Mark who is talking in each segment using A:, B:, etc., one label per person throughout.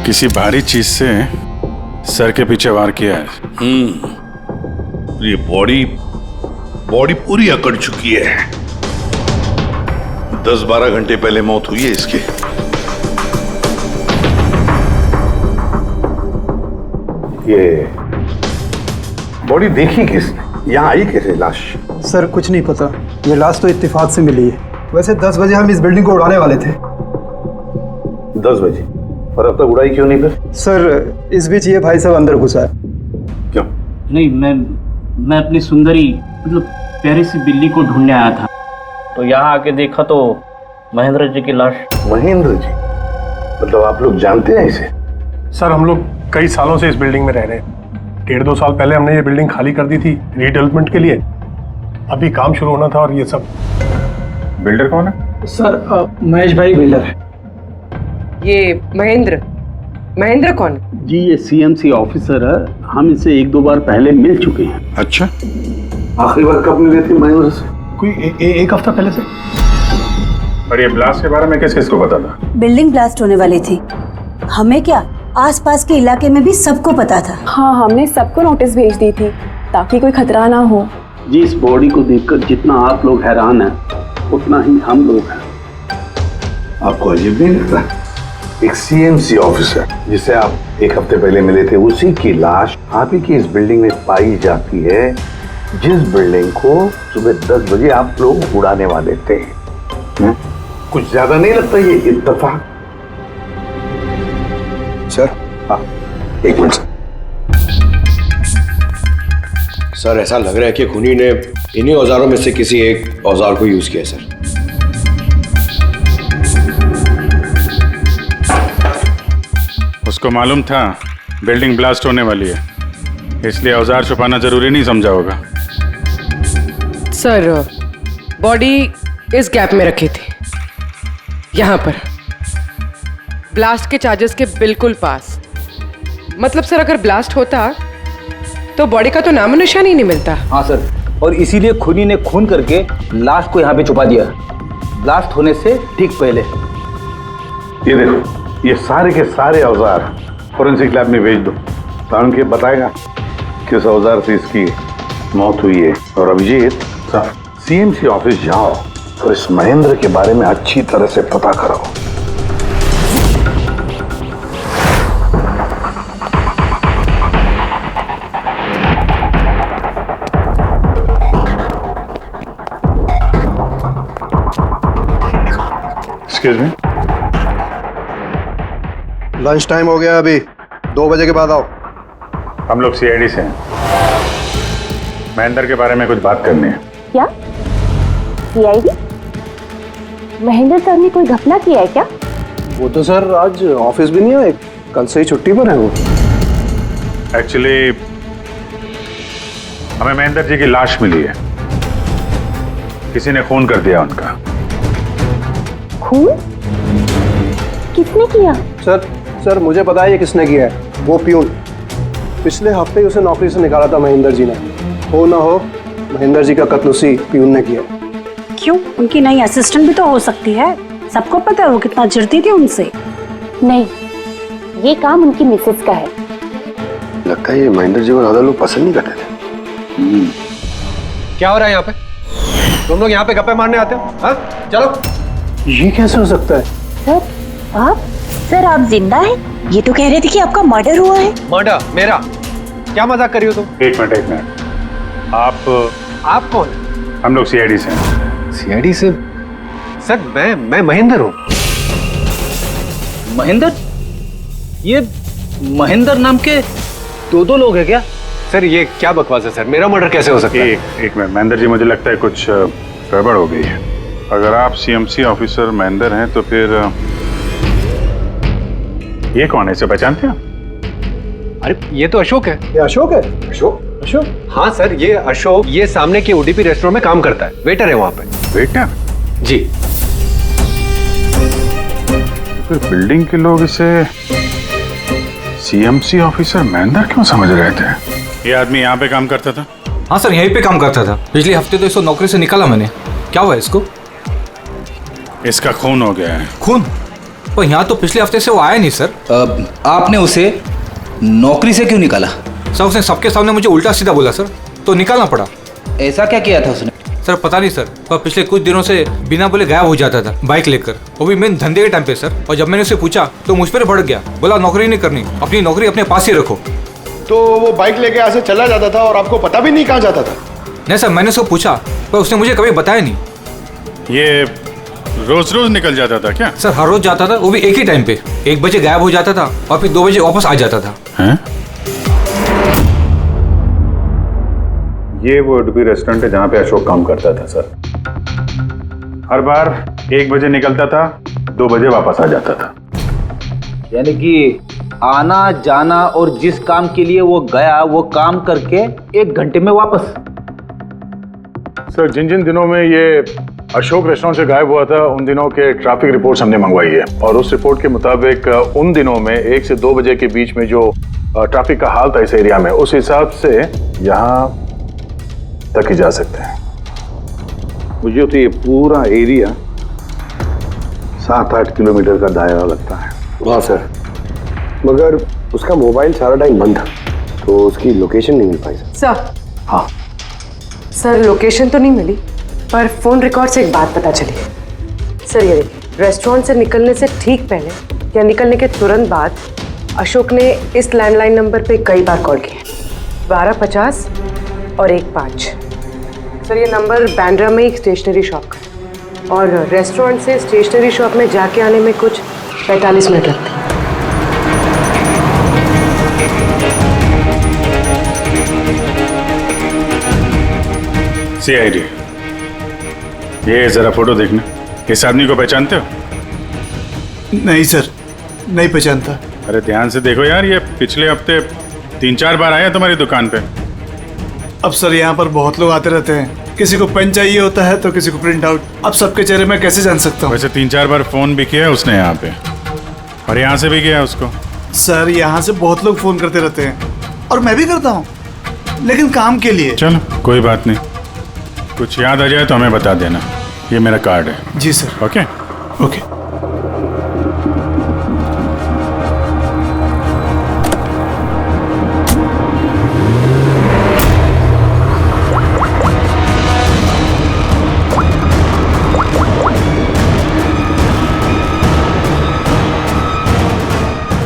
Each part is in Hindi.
A: किसी भारी चीज से सर के पीछे वार किया है।
B: ये बॉडी पूरी अकड़ चुकी है। 10-12 घंटे पहले मौत हुई है इसकी।
C: ये बॉडी देखी किसने? यहाँ आई कैसे लाश?
D: सर कुछ नहीं पता, ये लाश तो इत्तेफाक से मिली है। वैसे 10 बजे हम इस बिल्डिंग को उड़ाने वाले थे।
C: 10 बजे? और अब तक उड़ाई क्यों नहीं फिर?
D: सर इस बीच ये भाई साहब अंदर घुसा है।
C: क्यों?
E: नहीं, मैं अपनी सुंदरी मतलब प्यारी सी बिल्ली को ढूंढने आया था, तो यहाँ आके देखा तो महेंद्र जी की लाश।
C: महेंद्र जी? मतलब आप लोग जानते हैं इसे?
F: सर हम लोग कई सालों से इस बिल्डिंग में रह रहे हैं। 1.5-2 साल पहले हमने ये बिल्डिंग खाली कर दी थी रीडेवलपमेंट के लिए। अभी काम शुरू होना था और ये सब।
A: बिल्डर कौन है?
D: सर महेश भाई बिल्डर है।
G: ये महेंद्र कौन?
H: जी ये सीएमसी ऑफिसर है, हम इसे 1-2 बार पहले मिल चुके हैं।
A: अच्छा,
C: आखिरी बार कब मिले थे महेंद्र से?
F: कोई एक हफ्ता पहले से।
A: और ये ब्लास्ट के बारे में किस किस को पता था?
I: बिल्डिंग ब्लास्ट होने वाली थी, हमें क्या आसपास के इलाके में भी सबको पता था।
J: हाँ, हमने सबको नोटिस भेज दी थी ताकि कोई खतरा ना हो।
H: जी इस बॉडी को देखकर जितना आप लोग हैरान हैं उतना ही हम लोग हैं।
C: आपको अजीब नहीं लगता? एक सीएमसी ऑफिसर जिसे आप 1 हफ्ते पहले मिले थे, उसी की लाश आप ही की इस बिल्डिंग में पाई जाती है, जिस बिल्डिंग को सुबह 10 बजे आप लोग उड़ाने वाले थे। कुछ ज्यादा नहीं लगता ये इत्तेफाक?
K: सर
C: हाँ, एक मिनट
K: सर, ऐसा लग रहा है कि खूनी ने इन्हीं औजारों में से किसी एक औजार को यूज किया सर।
A: उसको मालूम था बिल्डिंग ब्लास्ट होने वाली है, इसलिए औजार छुपाना जरूरी नहीं समझा होगा।
G: सर बॉडी इस गैप में रखी थी, यहाँ पर ब्लास्ट के चार्जेस के बिल्कुल पास। मतलब सर अगर ब्लास्ट होता तो बॉडी का तो नामो निशान ही नहीं मिलता।
L: हाँ सर, और इसीलिए खूनी ने खून करके लाश को यहाँ पे छुपा दिया ब्लास्ट होने से ठीक पहले।
C: ये देखो, ये सारे के सारे औजार फोरेंसिक लैब में भेज दो, कारण के बताएगा किस औजार से इसकी मौत हुई है। और अभिजीत सीएमसी ऑफिस जाओ और इस महेंद्र के बारे में अच्छी तरह से पता करो।
A: एक्सक्यूज मी,
D: लंच टाइम हो गया, अभी 2 बजे के बाद आओ।
A: हम लोग सीआईडी से हैं, महेंद्र के बारे में कुछ बात करनी है।
J: क्या सीआईडी? महेंद्र सर ने कोई घपला किया है क्या?
D: वो तो सर आज ऑफिस भी नहीं आए, कल से ही छुट्टी पर है वो।
A: एक्चुअली हमें महेंद्र जी की लाश मिली है, किसी ने खून कर दिया उनका।
J: खून? किसने किया?
D: सर मुझे पता है ये किसने किया है, वो प्यून। पिछले हफ्ते ही उसे नौकरी से निकाला था महेंद्र जी ने। हो ना हो महेंद्र जी का कत्ल उसी प्यून ने किया।
I: क्यों? उनकी नई असिस्टेंट भी तो हो सकती है, सबको पता है वो कितना चिढ़ती थी उनसे।
J: नहीं, ये काम उनकी मिसेस का है।
K: लगता है ये महेंद्र जी को ज्यादा लोग पसंद नहीं करते थे।
L: क्या हो रहा है यहाँ पे? तुम लोग यहाँ पे गप्पे मारने आते हो? हाँ चलो।
D: ये कैसे हो सकता है?
I: सर आप जिंदा हैं? ये तो कह रहे थे कि आपका मर्डर हुआ है।
L: मर्डर? मेरा? क्या मजाक कर रही हो तुम?
A: एक मिनट, आप
L: कौन?
A: हम लोग सीआईडी से हैं।
L: सीआईडी से? सर मैं महेंद्र हूँ।
H: महेंद्र? ये महेंद्र नाम के 2 लोग हैं क्या?
L: सर ये क्या बकवास है सर, मेरा मर्डर कैसे हो सकता है?
A: एक मिनट महेंद्र जी, मुझे लगता है कुछ गड़बड़ हो गई है। अगर आप सीएमसी ऑफिसर महेंद्र हैं तो फिर ये कौन है, इसे पहचानते हैं?
L: अरे ये तो अशोक है।
D: ये अशोक है? अशोक?
L: हाँ सर, ये अशोक ये सामने के ओडीपी रेस्टोरेंट में काम करता है, वेटर है वहाँ पे।
A: वेटर?
L: जी।
A: फिर बिल्डिंग के लोग इसे सीएमसी ऑफिसर महेंद्र क्यों समझ रहे थे? ये आदमी यहाँ पे काम करता था?
M: हाँ सर, यहीं पे काम करता था। पिछले हफ्ते तो इसको नौकरी से निकाला मैंने। क्या हुआ इसको?
A: इसका खून हो गया है।
M: खून? पर यहाँ तो पिछले हफ्ते से वो आया नहीं सर।
L: आपने उसे नौकरी से क्यों निकाला?
M: सर उसने सबके सामने मुझे उल्टा सीधा बोला सर, तो निकालना पड़ा।
L: ऐसा क्या किया था उसने?
M: सर पता नहीं सर, पर पिछले कुछ दिनों से बिना बोले गायब हो जाता था बाइक लेकर, वो भी मेन धंधे के टाइम पे सर। और जब मैंने उसे पूछा तो मुझ पर भड़क गया, बोला नौकरी नहीं करनी, अपनी नौकरी अपने पास ही रखो।
K: तो वो बाइक लेके यहाँ से चला जाता था और आपको पता भी नहीं कहाँ जाता था?
M: नहीं सर, मैंने उसको पूछा पर उसने मुझे कभी बताया नहीं।
A: ये रोज रोज निकल जाता था क्या?
M: सर हर रोज जाता था, वो भी एक ही टाइम पे। 1 बजे गायब हो जाता था और फिर 2 बजे वापस आ जाता था।
A: हैं? ये वो उडुपी रेस्टोरेंट है जहाँ पे अशोक काम करता था सर। हर बार 1 बजे निकलता था, 2 बजे वापस आ जाता था।
L: यानी कि आना जाना और जिस काम के लिए वो गया वो काम करके 1 घंटे में वापस।
A: सर जिन जिन दिनों में ये अशोक रेस्टोरेंट से गायब हुआ था उन दिनों के ट्रैफिक रिपोर्ट्स हमने मंगवाई है, और उस रिपोर्ट के मुताबिक उन दिनों में 1 से 2 बजे के बीच में जो ट्रैफिक का हाल था इस एरिया में, उस हिसाब से यहाँ तक ही जा सकते हैं। मुझे तो ये पूरा एरिया 7-8 किलोमीटर का दायरा लगता है।
D: हाँ सर, मगर उसका मोबाइल सारा टाइम बंद था, तो उसकी लोकेशन नहीं मिल पाई
G: सर।
D: हाँ
G: सर लोकेशन तो नहीं मिली, पर फोन रिकॉर्ड से एक बात पता चली। सर ये देखिए, रेस्टोरेंट से निकलने से ठीक पहले या निकलने के तुरंत बाद अशोक ने इस लैंडलाइन नंबर पे कई बार कॉल किया, 1250 और 15। सर ये नंबर बांद्रा में एक स्टेशनरी शॉप का है, और रेस्टोरेंट से स्टेशनरी शॉप में जाके आने में कुछ 45 मिनट लगते हैं।
A: CID, ये जरा फोटो देखना। इस आदमी को पहचानते हो?
N: नहीं सर, नहीं पहचानता।
A: अरे ध्यान से देखो यार, ये पिछले हफ्ते 3-4 बार आया तुम्हारी दुकान पे।
N: अब सर यहाँ पर बहुत लोग आते रहते हैं, किसी को पेन चाहिए होता है तो किसी को प्रिंट आउट। अब सबके चेहरे में कैसे जान सकता हूँ?
A: वैसे 3-4 बार फोन भी किया उसने यहाँ पे, और यहाँ से भी किया उसको।
N: सर यहाँ से बहुत लोग फोन करते रहते हैं, और मैं भी करता हूँ, लेकिन काम के लिए।
A: चलो कोई बात नहीं, कुछ याद आ जाए तो हमें बता देना। ये मेरा कार्ड है।
N: जी सर।
A: Okay
N: okay.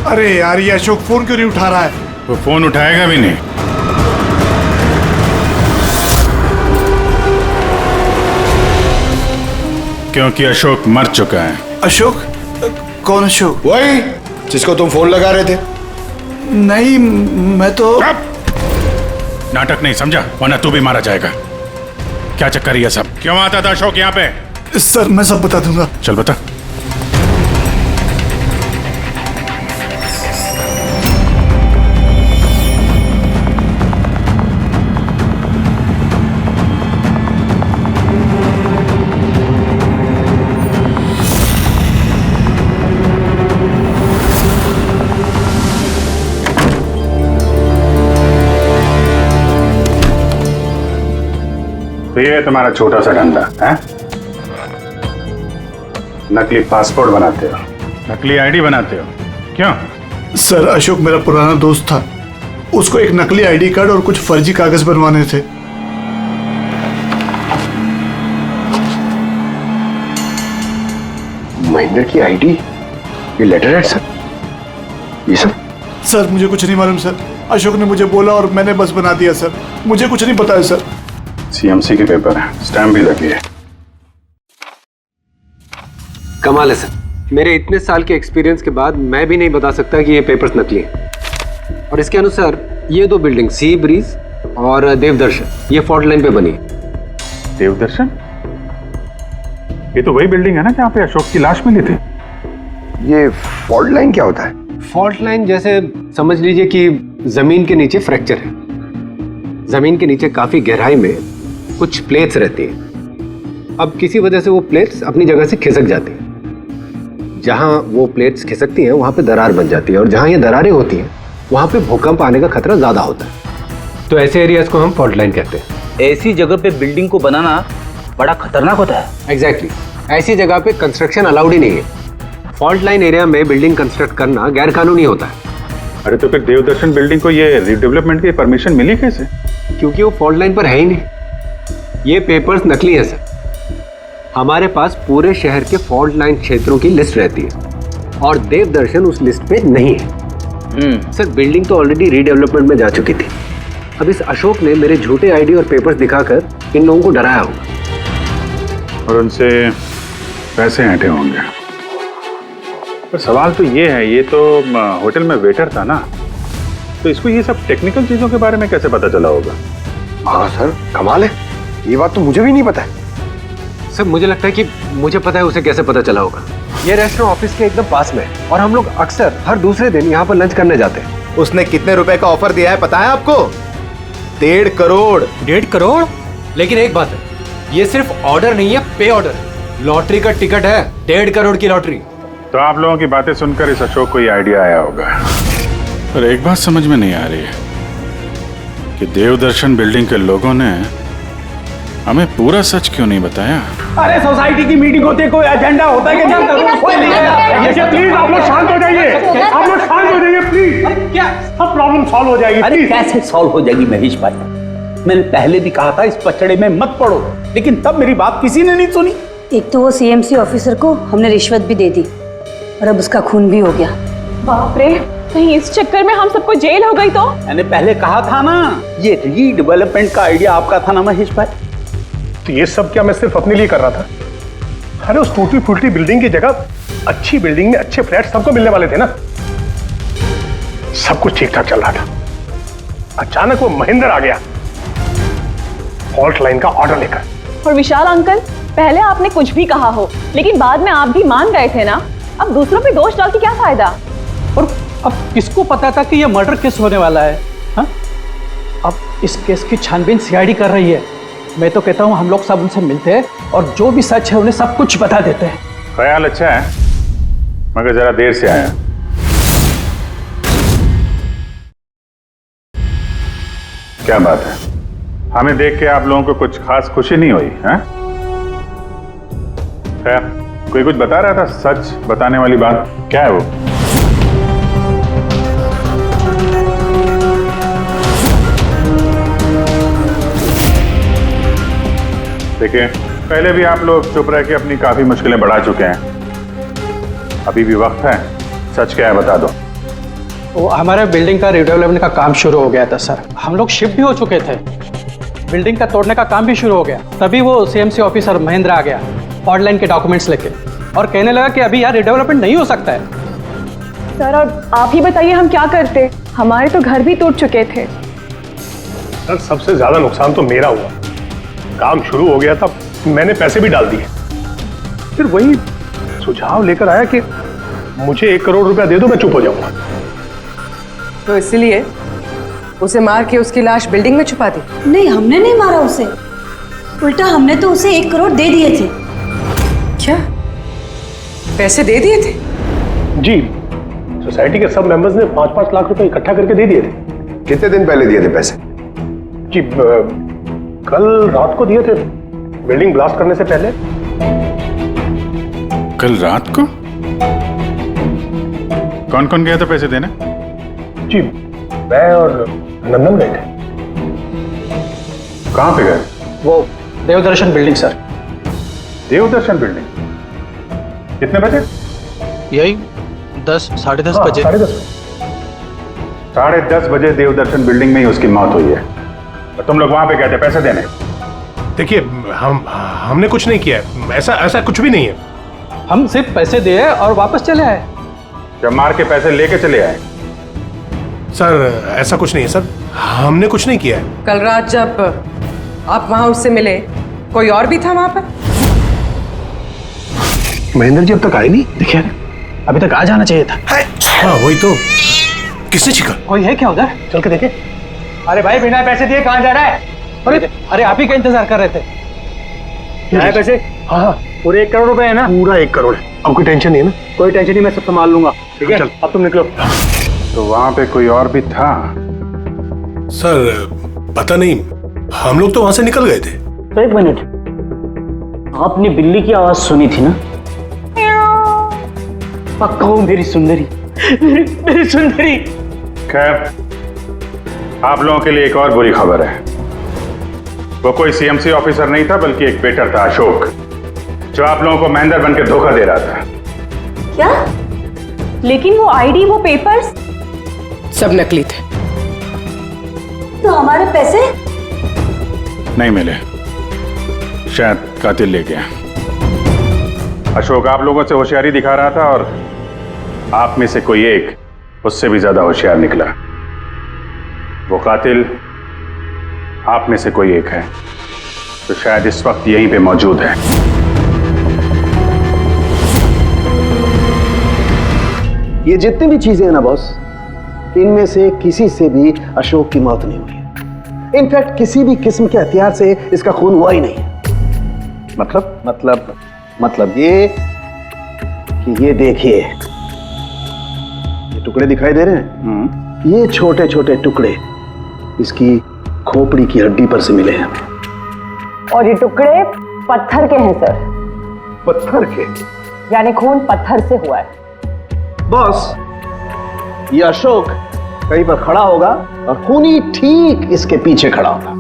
N: अरे यार, ये अशोक फोन क्यों नहीं उठा रहा है?
A: वो फोन उठाएगा भी नहीं। क्योंकि अशोक मर चुका है।
N: अशोक? कौन अशोक?
K: वही जिसको तुम फोन लगा रहे थे।
N: नहीं, मैं तो
A: नाटक नहीं समझा, वरना तू भी मारा जाएगा। क्या चक्कर है ये सब? क्यों आता था अशोक यहाँ पे?
N: सर मैं सब बता दूंगा।
A: चल बता। तो ये तुम्हारा छोटा सा धंधा है? नकली पासपोर्ट बनाते हो, नकली आईडी बनाते हो, क्यों?
N: सर अशोक मेरा पुराना दोस्त था, उसको एक नकली आईडी कार्ड और कुछ फर्जी कागज बनवाने थे।
D: महेंद्र की आईडी, ये लेटर है सर, ये सब?
N: सर मुझे कुछ नहीं मालूम सर, अशोक ने मुझे बोला और मैंने बस बना दिया सर, मुझे कुछ नहीं पता है सर।
A: CMC के पेपर है, स्टैम्प भी लगी है।
D: कमाल है सर, मेरे इतने साल के एक्सपीरियंस के बाद मैं भी नहीं बता सकता कि ये पेपर्स नकली हैं। और इसके अनुसार ये 2 बिल्डिंग सी ब्रीज और देवदर्शन, ये फॉल्ट लाइन पे बनी है।
A: देवदर्शन? ये तो वही बिल्डिंग है ना जहाँ पे अशोक की लाश मिली थी।
D: ये फॉल्ट लाइन क्या होता है? फॉल्ट लाइन जैसे समझ लीजिए कि जमीन के नीचे फ्रैक्चर है, जमीन के नीचे काफी गहराई में कुछ प्लेट्स रहती हैं। अब किसी वजह से वो प्लेट्स अपनी जगह से खिसक जाती हैं। जहां वो प्लेट्स खिसकती हैं वहां पे दरार बन जाती है, और जहां ये दरारें होती हैं वहां पे भूकंप आने का खतरा ज्यादा होता है। तो ऐसे एरियाज को हम फॉल्ट लाइन कहते हैं।
L: ऐसी जगह पे बिल्डिंग को बनाना बड़ा खतरनाक होता है।
D: एग्जैक्टली, ऐसी जगह पे कंस्ट्रक्शन अलाउड ही नहीं है। फॉल्ट लाइन एरिया में बिल्डिंग कंस्ट्रक्ट करना गैर कानूनी होता है।
A: अरे तो फिर देवदर्शन बिल्डिंग को ये रीडेवलपमेंट की परमिशन मिली कैसे?
D: क्योंकि वो फॉल्ट लाइन पर है ही नहीं। ये पेपर्स नकली है सर। हमारे पास पूरे शहर के फॉल्ट लाइन क्षेत्रों की लिस्ट रहती है और देवदर्शन उस लिस्ट पे नहीं है। सर बिल्डिंग तो ऑलरेडी रीडेवलपमेंट में जा चुकी थी। अब इस अशोक ने मेरे झूठे आईडी और पेपर्स दिखाकर इन लोगों को डराया होगा
A: और उनसे पैसे ऐंठे होंगे। पर सवाल तो ये है, ये तो होटल में वेटर था ना, तो इसको ये सब टेक्निकल चीजों के बारे में कैसे पता चला होगा?
K: हाँ सर, कमाल है, ये बात तो मुझे भी नहीं पता है।
D: सर मुझे लगता है कि मुझे पता है उसे कैसे पता चला होगा। ये रेस्टोरेंट ऑफिस के एकदम पास में है और हम लोग अक्सर हर दूसरे दिन यहाँ पर लंच करने जाते हैं।
K: उसने कितने रुपए का ऑफर दिया है पता है आपको? 1.5 करोड़।
M: 1.5 करोड़? लेकिन एक बात है, ये सिर्फ ऑर्डर नहीं है, पे ऑर्डर। लॉटरी का टिकट है, 1.5 करोड़ की लॉटरी।
A: तो आप लोगों की बातें सुनकर इस अशोक को ये आइडिया आया होगा। पर एक बात समझ में नहीं आ रही है कि देवदर्शन बिल्डिंग के लोगों ने हमें पूरा सच क्यों नहीं बताया?
H: अरे सोसाइटी की मीटिंग होती है, कोई एजेंडा होता है कि नहीं?
F: प्लीज आप लोग शांत हो जाइए, आप लोग शांत हो जाइए प्लीज। क्या सब प्रॉब्लम सॉल्व हो जाएगी?
L: अरे कैसे सॉल्व हो जाएगी महेश भाई? मैंने पहले भी कहा था इस पचड़े में मत पड़ो, लेकिन तब मेरी बात किसी ने नहीं सुनी।
I: एक तो वो सीएमसी ऑफिसर को हमने रिश्वत भी दे दी और अब उसका खून भी हो गया।
J: बाप रे, कहीं इस चक्कर में हम सबको जेल हो गई तो?
L: मैंने पहले कहा था ना, ये रीडेवलपमेंट का आइडिया आपका था ना महेश भाई?
F: तो ये सब क्या मैं सिर्फ अपने लिए कर रहा था? अरे उस टूटी फूटी बिल्डिंग की जगह अच्छी बिल्डिंग में अच्छे फ्लैट सबको मिलने वाले थे ना। सब कुछ ठीक ठाक चल रहा था, अचानक वो महेंद्र आ गया फॉल्ट लाइन का ऑर्डर लेकर।
J: और विशाल अंकल, पहले आपने कुछ भी कहा हो, लेकिन बाद में आप भी मान गए थे ना। अब दूसरों पे दोष डाल के क्या फायदा?
H: और अब किसको पता था कि ये मर्डर केस होने वाला है? हाँ? अब इस केस की छानबीन सीआईडी कर रही है। मैं तो कहता हूँ हम लोग सब उनसे मिलते हैं और जो भी सच है उन्हें सब कुछ बता देते हैं।
A: ख्याल अच्छा है, मगर जरा देर से आया। क्या बात है, हमें देख के आप लोगों को कुछ खास खुशी नहीं हुई? हैं? खैर, कोई कुछ बता रहा था, सच बताने वाली बात क्या है वो? देखिए, पहले भी आप लोग चुप रह के अपनी काफी मुश्किलें बढ़ा चुके हैं। अभी भी वक्त है, सच क्या है बता दो।
H: वो हमारे बिल्डिंग का रिडेवलपमेंट का काम शुरू हो गया था सर। हम लोग शिफ्ट भी हो चुके थे, बिल्डिंग का तोड़ने का काम भी शुरू हो गया। तभी वो सीएमसी ऑफिसर महेंद्र आ गया फॉल्ट लाइन के डॉक्यूमेंट्स लेके और कहने लगा कि अभी यार रिडेवलपमेंट नहीं हो सकता है।
J: सर और आप ही बताइए हम क्या करते? हमारे तो घर भी टूट चुके थे।
F: सर सबसे ज्यादा नुकसान तो मेरा हुआ। काम शुरू हो गया था, मैंने पैसे भी डाल दिए, फिर वही सुझाव लेकर आया कि मुझे 1 करोड़ रुपया दे दो, मैं चुप हो जाऊंगा।
G: तो इसलिए उसे मार के उसकी लाश बिल्डिंग में छुपा दी?
I: नहीं, हमने नहीं मारा उसे, उल्टा हमने तो उसे 1 करोड़ दे दिए थे।
G: क्या पैसे दे दिए थे?
F: जी, सोसाइटी के सब मेंबर्स ने 5-5 लाख रुपए इकट्ठा करके दे दिए थे।
K: कितने दिन पहले दिए थे पैसे?
F: जी कल रात को दिए थे, बिल्डिंग ब्लास्ट करने से पहले।
A: कल रात को? कौन कौन गया था पैसे देने?
F: जी मैं और नंदन गए थे।
A: कहां पे गए?
H: वो देवदर्शन बिल्डिंग सर।
A: देवदर्शन बिल्डिंग? कितने बजे?
H: यही 10, 10:30 बजे।
A: 10:30 बजे देवदर्शन बिल्डिंग में ही उसकी मौत हुई है। और तुम लोग वहां पे गए थे पैसे देने?
F: देखिए हमने कुछ नहीं किया है, ऐसा कुछ भी नहीं है।
H: हम सिर्फ पैसे दिए और वापस चले आए।
A: जब मार के पैसे लेके चले आए?
F: सर ऐसा कुछ नहीं है सर, हमने कुछ नहीं किया है।
G: कल रात जब आप वहां उससे मिले, कोई और भी था वहां पर?
F: महेंद्र जी अब तक आए नहीं।
H: देखिए अभी तक आ जाना चाहिए था।
F: हाँ वही तो, किसने छिका?
H: कोई है क्या उधर?
F: चल के देखे।
H: अरे भाई बिना पैसे दिए कहाँ जा रहा है? अरे आप ही का इंतजार कर रहे थे। पैसे?
F: हाँ
H: पूरे 1 करोड़ रुपए है ना?
F: पूरा 1 करोड़ है। अब कोई टेंशन नहीं है ना?
H: कोई टेंशन नहीं, मैं सब संभाल लूंगा। ठीक है, अब तुम निकलो।
A: तो वहां पे कोई और भी था?
F: सर पता नहीं, हम लोग तो वहां से निकल गए थे।
E: तो 1 मिनट, आपने बिल्ली की आवाज सुनी थी ना? पक्का हूँ मेरी सुंदरी, मेरी सुंदरी।
A: खैर, आप लोगों के लिए एक और बुरी खबर है। वो कोई सीएमसी ऑफिसर नहीं था, बल्कि एक वेटर था, अशोक, जो आप लोगों को महेंद्र बनकर धोखा दे रहा था।
J: क्या? लेकिन वो आईडी, वो पेपर्स
G: सब नकली थे।
I: तो हमारे पैसे?
A: नहीं मिले, शायद कातिल ले गया। अशोक आप लोगों से होशियारी दिखा रहा था और आप में से कोई एक उससे भी ज्यादा होशियार निकला। वो कातिल आप में से कोई एक है, तो शायद इस वक्त यहीं पे मौजूद है।
C: ये जितनी भी चीजें हैं ना बॉस, इनमें से किसी से भी अशोक की मौत नहीं हुई है। इनफैक्ट किसी भी किस्म के हथियार से इसका खून हुआ ही नहीं है। मतलब ये कि ये देखिए, ये टुकड़े दिखाई दे रहे हैं? ये छोटे छोटे टुकड़े इसकी खोपड़ी की हड्डी पर से मिले हैं।
J: और ये टुकड़े पत्थर के हैं सर।
C: पत्थर के?
J: यानी खून पत्थर से हुआ है।
C: बॉस, ये अशोक कहीं पर खड़ा होगा और खूनी ठीक इसके पीछे खड़ा होगा,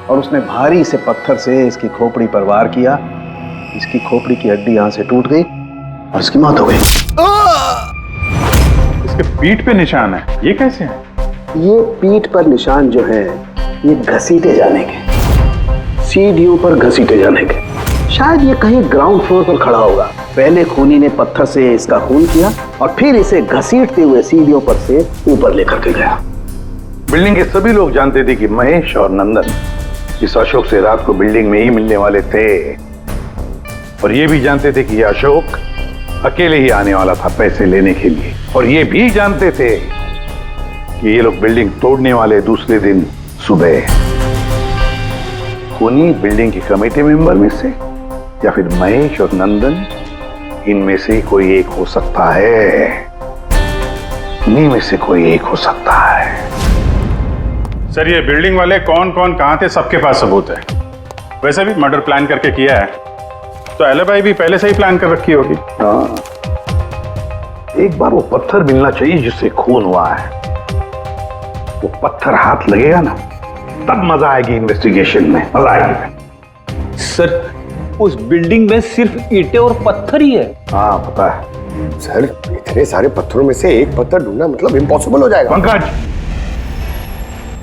C: और उसने भारी से पत्थर से इसकी खोपड़ी पर वार किया। इसकी खोपड़ी की हड्डी यहां से टूट गई और इसकी मौत हो गई।
A: इसके पीठ पे निशान है, ये कैसे है?
C: ये पीठ पर निशान जो है, ये घसीटे जाने के, सीढ़ियों पर घसीटे जाने के। शायद ये कहीं ग्राउंड फ्लोर पर खड़ा होगा। पहले खूनी ने पत्थर से इसका खून किया और फिर इसे घसीटते हुए सीढ़ियों पर से ऊपर लेकर के गया। बिल्डिंग के सभी लोग जानते थे कि महेश और नंदन इस अशोक से रात को बिल्डिंग में ही मिलने वाले थे, और ये भी जानते थे कि ये अशोक अकेले ही आने वाला था पैसे लेने के लिए, और ये भी जानते थे कि ये लोग बिल्डिंग तोड़ने वाले दूसरे दिन सुबह। खूनी बिल्डिंग की कमेटी मेंबर में से या फिर महेश और नंदन, इनमें से कोई एक हो सकता है। इन्हीं में से कोई एक हो सकता है।
A: सर, ये बिल्डिंग वाले कौन कौन कहां थे, सबके पास सबूत है। वैसे भी मर्डर प्लान करके किया है, तो एलिबाई भी पहले से ही प्लान कर रखी होगी।
C: हाँ, एक बार वो पत्थर मिलना चाहिए जिससे खून हुआ है। वो पत्थर हाथ लगेगा ना, तब मजा आएगी इन्वेस्टिगेशन में, मजा आएगी।
L: सर, उस बिल्डिंग में सिर्फ ईंटें और पत्थर ही है।
C: हाँ पता है
K: सर, इतने सारे पत्थरों में से एक पत्थर ढूंढना मतलब इम्पॉसिबल हो जाएगा।
C: पंकज,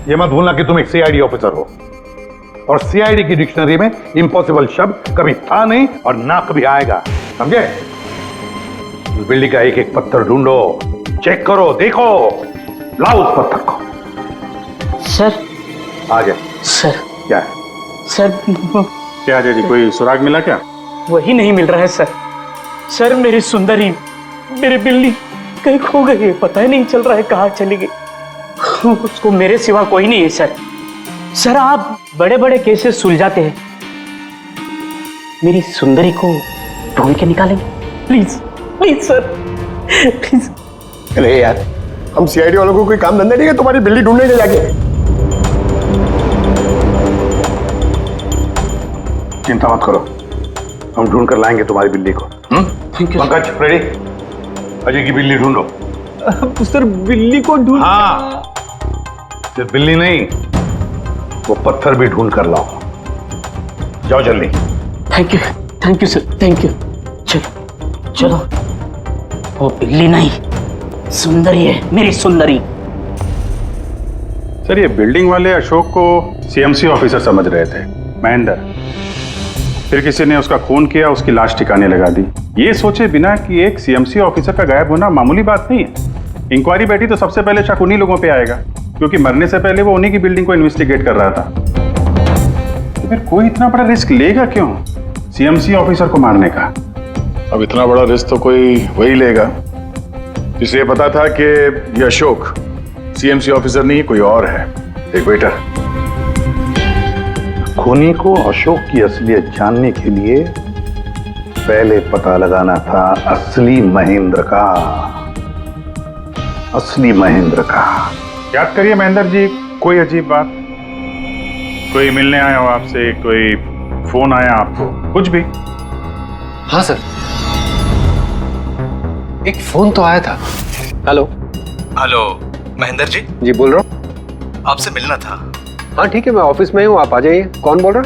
C: ये मत भूलना कि तुम एक सीआईडी ऑफिसर हो, और सीआईडी की डिक्शनरी में इम्पॉसिबल शब्द कभी था नहीं और ना कभी आएगा, समझे? उस बिल्डिंग का एक एक पत्थर ढूंढो, चेक करो, देखो, लाओ उस पत्थर को।
E: सर,
A: आ गया।
E: सर
A: क्या है?
E: सर,
A: क्या है जी, कोई सुराग मिला क्या?
E: वही नहीं मिल रहा है सर। सर, मेरी सुंदरी, मेरी बिल्ली कहीं खो गई है, पता ही नहीं चल रहा है कहाँ चली गई। उसको मेरे सिवा कोई नहीं है सर। सर, आप बड़े बड़े केसेस सुलझाते हैं, मेरी सुंदरी को ढूंढ के निकालेंगे प्लीज, प्लीज सर, प्लीज।
K: अरे यार, हम सीआईडी वालों को कोई काम धंधा नहीं है तुम्हारी बिल्ली ढूंढने के जाके।
C: चिंता मत करो, हम ढूंढ कर लाएंगे तुम्हारी बिल्ली को। पंकज, रेडी? अजय की बिल्ली ढूंढो।
L: सर, बिल्ली को ढूंढ?
C: हाँ, सिर्फ बिल्ली नहीं, वो पत्थर भी ढूंढ कर लाओ। जाओ जल्दी।
E: Thank you sir, thank you. चलो चलो, वो बिल्ली नहीं, सुंदरी है, मेरी सुंदरी।
A: सर, ये बिल्डिंग वाले अशोक को सीएमसी ऑफिसर समझ रहे थे, महेंद्र। फिर किसी ने उसका खून किया, उसकी लाश ठिकाने लगा दी, ये सोचे बिना कि एक सीएमसी ऑफिसर का गायब होना मामूली बात नहीं है। इंक्वायरी बैठी तो सबसे पहले शक उन्हीं लोगों पे आएगा, क्योंकि मरने से पहले वो उन्हीं की बिल्डिंग को इन्वेस्टिगेट कर रहा था। तो फिर कोई इतना बड़ा रिस्क लेगा क्यों सीएमसी ऑफिसर को मारने का? अब इतना बड़ा रिस्क तो कोई वही लेगा जिसे पता था कि ये अशोक सीएमसी ऑफिसर नहीं, कोई और है, एक वेटर। खूनी को अशोक की असलियत जानने के लिए पहले पता लगाना था असली महेंद्र का, असली महेंद्र का। याद करिए महेंद्र जी, कोई अजीब बात, कोई मिलने आया हो आपसे, कोई फोन आया आपको, कुछ भी?
D: हाँ सर। एक फोन तो आया था। Hello
O: hello Mahendra ji.
D: जी बोल रहा हूँ।
O: आपसे मिलना था।
D: हाँ ठीक है, मैं ऑफिस में हूँ, आप आ जाइए। कौन बोल रहा?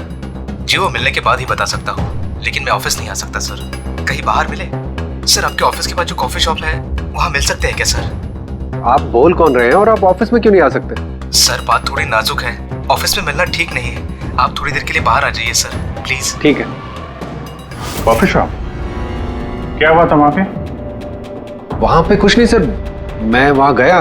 O: जी वो मिलने के बाद ही बता सकता हूँ, लेकिन मैं ऑफिस नहीं आ सकता सर। कहीं बाहर मिले सर? आपके ऑफिस के पास जो कॉफी शॉप है वहाँ मिल सकते हैं क्या सर?
D: आप बोल कौन रहे हैं और आप ऑफिस में क्यों नहीं आ सकते?
O: सर बात थोड़ी नाजुक है, ऑफिस में मिलना ठीक नहीं है। आप थोड़ी देर के लिए बाहर आ जाइए सर प्लीज।
D: ठीक है।
A: कॉफी शॉप क्या हुआ था वहां पे?
D: वहां पे कुछ नहीं सर, मैं वहां गया,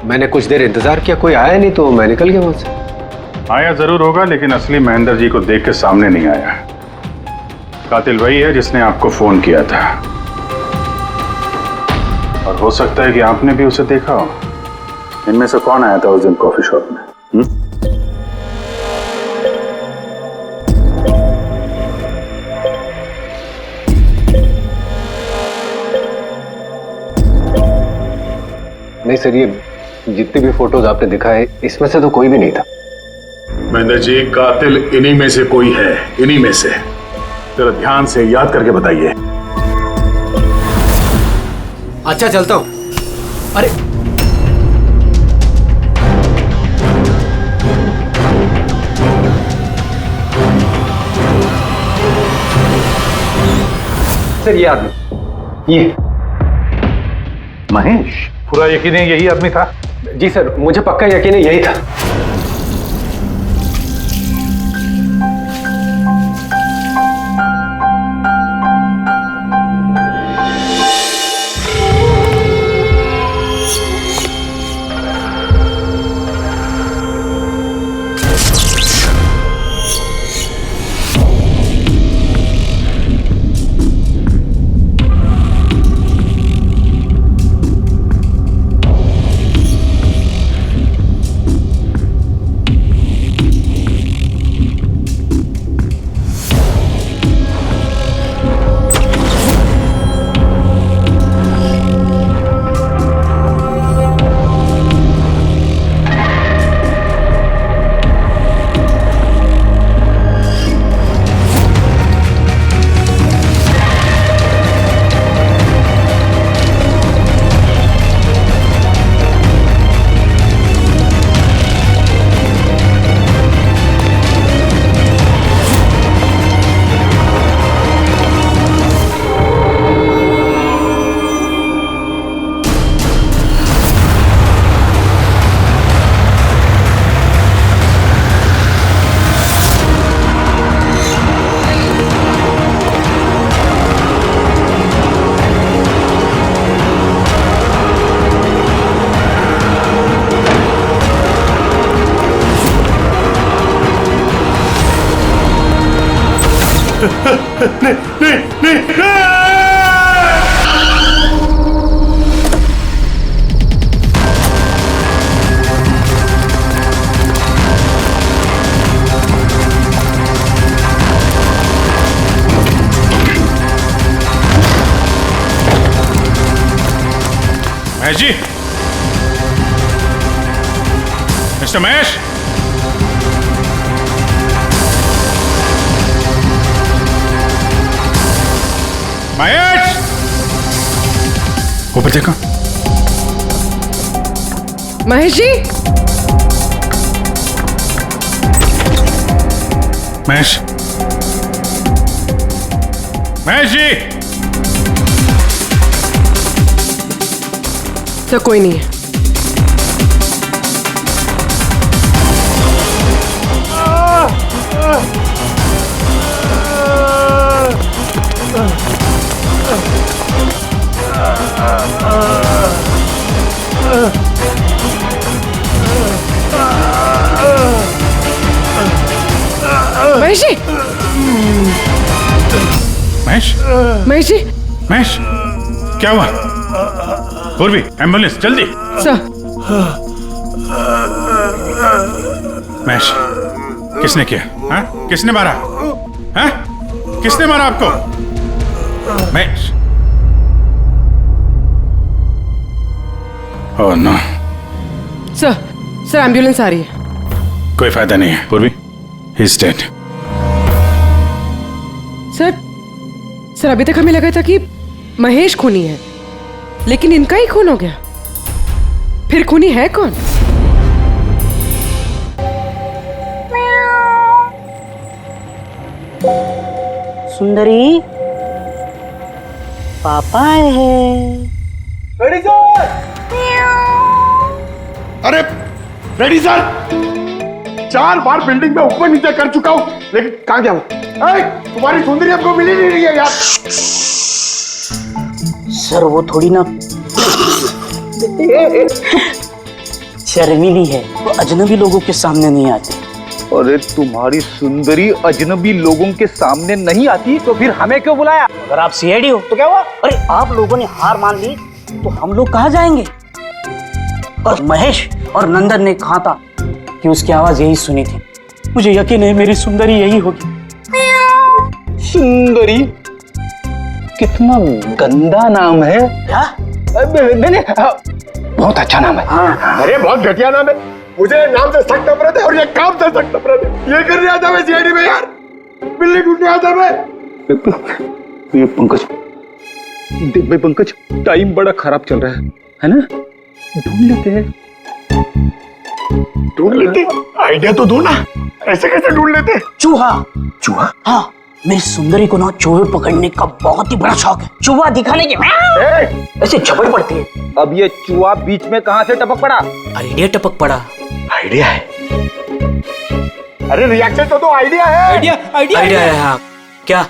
D: मैंने कुछ देर इंतजार किया, कोई आया नहीं तो मैं निकल गया वहां से।
A: आया जरूर होगा, लेकिन असली महेंद्र जी को देख के सामने नहीं आया। कातिल वही है जिसने आपको फोन किया था, और हो सकता है कि आपने भी उसे देखा हो। इनमें से कौन आया था उस दिन कॉफी शॉप में?
D: नहीं सर, ये जितनी भी फोटोज आपने दिखाए इसमें से तो कोई भी नहीं था।
A: महेंद्र जी, कातिल इन्हीं में से कोई है, इन्हीं में से। जरा ध्यान से याद करके बताइए।
M: अच्छा चलता हूँ। अरे
D: सर ये आदमी, ये
A: महेश, पूरा यकीन है यही आदमी था?
D: जी सर, मुझे पक्का यकीन है यही था।
A: महेश जी, मिस्टर महेश, महेश, ऊपर देखो।
G: महेश जी,
A: महेश, महेश जी।
G: तो कोई नहीं है। महेश जी,
A: महेश,
G: महेश जी,
A: महेश, क्या हुआ? पूर्वी, एम्बुलेंस जल्दी।
G: सर,
A: महेश, किसने किया? हाँ? किसने मारा? हाँ? किसने मारा आपको? Mahesh. Oh no.
G: Sir ambulance आ रही है।
A: कोई फायदा नहीं है पूर्वी, ही इज डेड।
G: सर अभी तक हमें लगा था कि महेश खूनी है, लेकिन इनका ही खून हो गया। फिर खूनी है कौन?
E: सुंदरी, पापा आए हैं।
C: Ready sir. अरे रेडी सर, 4 बार बिल्डिंग में ऊपर नीचे कर चुका हूं, लेकिन कहां गया वो? तुम्हारी सुंदरी हमको मिली नहीं रही है यार।
E: सर वो थोड़ी ना शर्मीली है, वो अजनबी लोगों के सामने नहीं आती।
L: अरे तुम्हारी सुंदरी अजनबी लोगों के सामने नहीं आती तो फिर हमें क्यों बुलाया?
E: अगर आप सीआईडी हो तो क्या हुआ? अरे आप लोगों ने हार मान ली तो हम लोग कहाँ जाएंगे? और महेश और नंदन ने कहा था कि उसकी आवाज यही सुनी थी। मुझे यकीन है मेरी सुंदरी यही होगी।
L: सुंदरी? कितना गंदा नाम है।
E: क्या?
L: नहीं, बहुत अच्छा नाम है।
C: हाँ। अरे बहुत घटिया नाम है। मुझे नाम से सख्त नफरत है और ये काम से सख्त नफरत है। ये करने आता मैं सीआईडी में यार, बिल्ली ढूंढने आता मैं।
L: ये पंकज, देख भाई पंकज, टाइम बड़ा खराब चल रहा है ना? ढूंढ लेते हैं।
C: ढूंढ लेते? आइडिया तो दो ना, ऐसे कैसे ढूंढ लेते?
E: चूहा।
C: चूहा?
E: हाँ, मेरी सुंदरी को ना चूहे पकड़ने का बहुत ही बड़ा शौक है। चूहा दिखाने के ऐसे झपट पड़ती है।
L: अब ये चूहा बीच में कहां से टपक पड़ा?
E: आइडिया टपक पड़ा।
C: आइडिया है? अरे रिएक्शन तो दो, आइडिया है।
E: आइडिया है। हाँ क्या?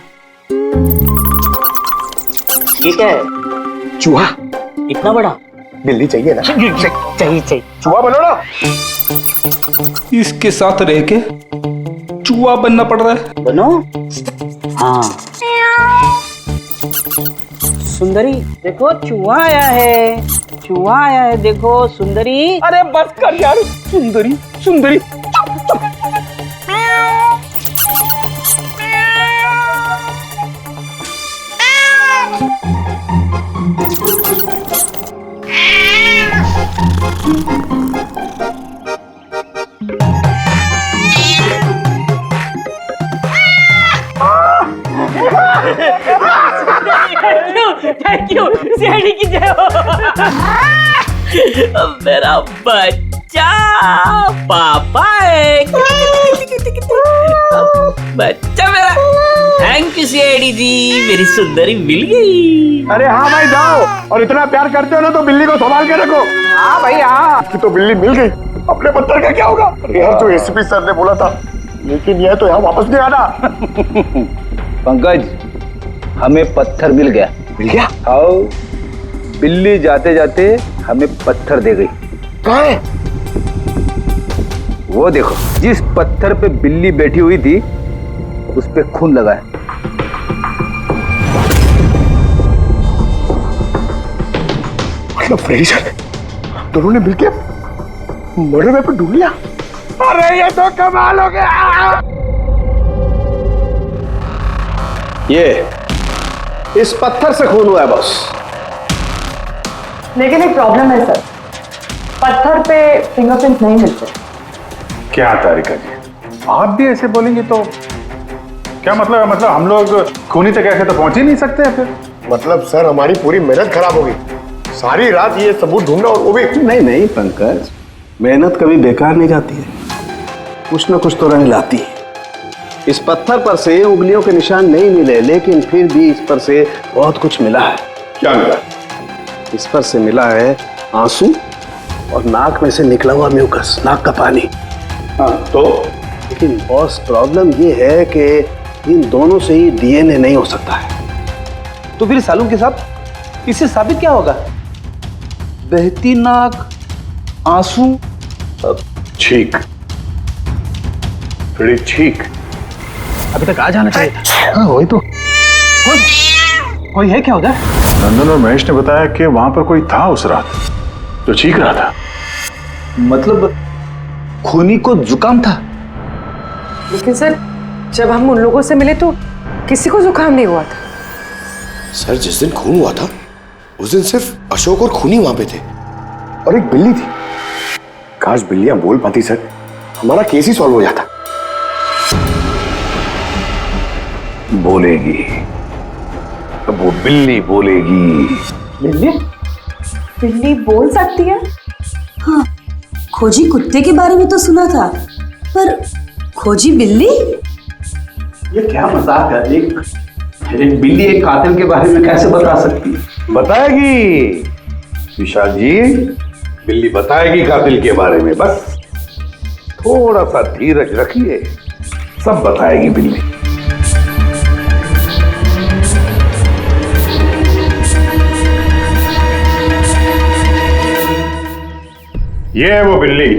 E: ये क्या है?
C: चूहा।
E: इतना बड़ा?
C: बिल्ली चाहिए ना?
E: चाहिए।
C: चूहा बनो ना।
M: इसके साथ रह के चूहा बनना पड़ रहा है।
E: बनो? हाँ। सुंदरी देखो, चूहा आया है। चूहा आया है, देखो सुंदरी।
L: अरे बस कर यार, सुंदरी सुंदरी।
E: थैंक यू सीआईडी की जय हो। मेरा बच्चा पापा है। बच्चा मेरा। थैंक यू सीआईडी जी, मेरी सुंदरी मिल गई।
C: अरे हाँ भाई जाओ, और इतना प्यार करते हो ना तो बिल्ली को संभाल के रखो।
L: हाँ भाई हाँ।
C: तो बिल्ली मिल गई, अपने पत्थर का क्या होगा? अरे यार जो एसपी सर ने बोला था, लेकिन यह तो यहाँ वापस नहीं आना।
L: पंकज, हमें पत्थर मिल गया।
C: मिल गया?
L: आओ, बिल्ली जाते जाते हमें पत्थर दे गई।
C: कहाँ है?
L: वो देखो, जिस पत्थर पे बिल्ली बैठी हुई थी उस पे खून लगा है।
C: मतलब फ्रेडी सर दोनों ने मिलकर मर्डर वेपन ढूंढ लिया। अरे ये तो कमाल हो गया।
K: ये इस पत्थर से खून हुआ है बॉस।
J: लेकिन एक प्रॉब्लम है सर, पत्थर पे फिंगरप्रिंट नहीं मिलते।
A: क्या तारिका जी, आप भी ऐसे बोलेंगे तो क्या मतलब है? मतलब हम लोग खूनी तक ऐसे तो पहुंच ही नहीं सकते फिर?
C: मतलब सर हमारी पूरी मेहनत खराब हो गई। सारी रात ये सबूत ढूंढना, और वो भी
K: नहीं पंकज, मेहनत कभी बेकार नहीं जाती है, कुछ ना कुछ तो रंग लाती है। इस पत्थर पर से उंगलियों के निशान नहीं मिले, लेकिन फिर भी इस पर से बहुत कुछ मिला है।
C: क्या मिला?
K: इस पर से मिला है आंसू और नाक में से निकला हुआ म्यूकस, नाक का पानी।
C: हाँ तो?
K: लेकिन बॉस प्रॉब्लम ये है कि इन दोनों से ही डीएनए नहीं हो सकता है।
L: तो फिर सालू के साहब, इससे साबित क्या होगा? बहती नाक, आंसू,
A: छींक, थोड़ी छींक।
H: अभी तक आ जाना चाहिए था।
C: हाँ वही तो।
H: कोई है क्या उधर?
A: नंदन और महेश ने बताया कि वहां पर कोई था उस रात जो चीख रहा था।
L: मतलब खूनी को जुकाम था?
G: लेकिन सर, जब हम उन लोगों से मिले तो किसी को जुकाम नहीं हुआ था।
K: सर जिस दिन खून हुआ था उस दिन सिर्फ अशोक और खूनी वहां पे थे,
C: और एक बिल्ली थी। काश बिल्लियां बोल पाती सर, हमारा केस ही सॉल्व हो जाता।
A: बोलेगी, अब वो बिल्ली बोलेगी।
C: बिल्ली?
J: बिल्ली बोल सकती है?
I: हाँ, खोजी कुत्ते के बारे में तो सुना था, पर खोजी बिल्ली?
K: ये क्या मजाक है? एक बिल्ली एक कातिल के बारे में कैसे बता सकती है?
C: बताएगी विशाल जी, बिल्ली बताएगी कातिल के बारे में। बस थोड़ा सा धीरज रखिए, सब बताएगी बिल्ली।
A: ये है वो बिल्ली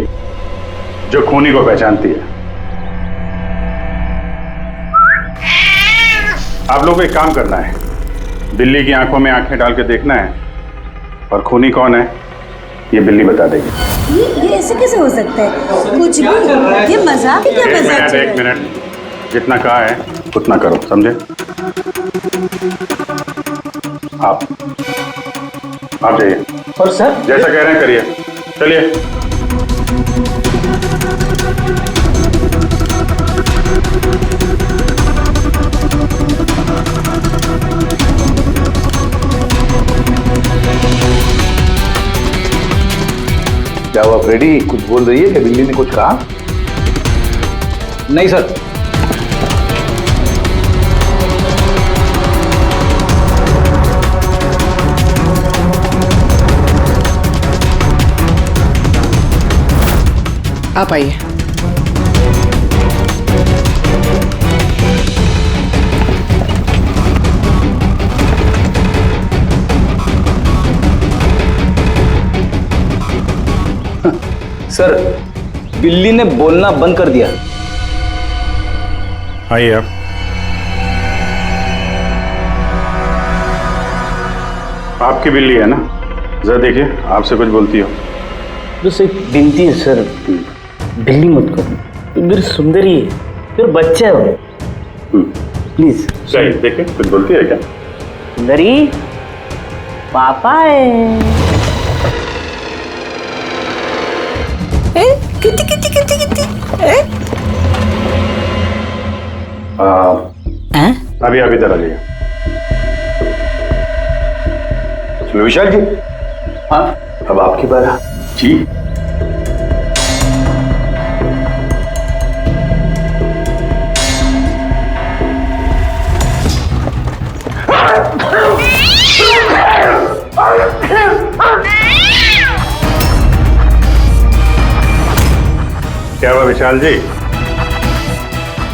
A: जो खूनी को पहचानती है। आप लोगों को एक काम करना है, बिल्ली की आंखों में आंखें डाल के देखना है और खूनी कौन है ये बिल्ली बता देगी।
I: ये ऐसे कैसे हो सकता है? कुछ भी, ये मजाक है क्या? मजाक?
A: एक मिनट, जितना कहा है उतना करो, समझे? आप जाइए।
E: और सर
A: जैसा कह रहे हैं करिए, चलिए।
C: क्या हुआ फ्रेडी, कुछ बोल रही है कि बिल्ली ने कुछ कहा?
L: नहीं सर।
G: आप आइए।
L: सर, बिल्ली ने बोलना बंद कर दिया।
A: आइए आप। आपकी बिल्ली है ना? जरा देखिए, आपसे कुछ बोलती हो।
E: बस एक विनती है सर, बिल्ली मत करो, मेरी सुंदरी है, मेरा बच्चा है वो, प्लीज।
A: सही, देखिए कुछ बोलती है क्या?
E: सुंदरी, पापा है।
I: कितनी कितनी कितनी कितनी?
A: अभी आप इधर आ जाइए।
C: विशाल जी, हाँ अब आपकी बारी। जी
A: क्या हुआ विशाल जी?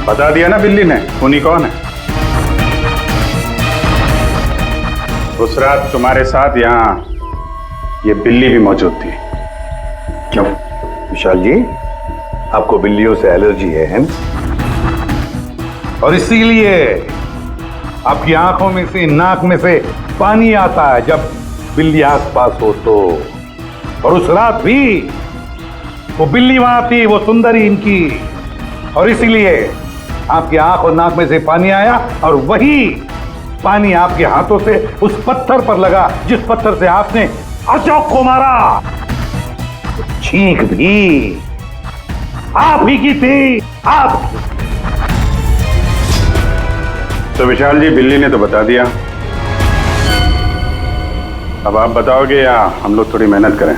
A: बता दिया ना बिल्ली ने खूनी कौन है? उस रात तुम्हारे साथ यहाँ ये बिल्ली भी मौजूद थी।
C: क्यों विशाल जी, आपको बिल्लियों से एलर्जी है ना? और इसीलिए आपकी आंखों में से, नाक में से पानी आता है जब बिल्ली आसपास हो तो। और उस रात भी वो बिल्ली वहां थी, वो सुंदरी इनकी, और इसीलिए आपकी आंख और नाक में से पानी आया, और वही पानी आपके हाथों से उस पत्थर पर लगा जिस पत्थर से आपने अशोक को मारा। चीख भी आप ही की थी, आप।
A: तो विशाल जी, बिल्ली ने तो बता दिया, अब आप बताओगे या हम लोग थोड़ी मेहनत करें?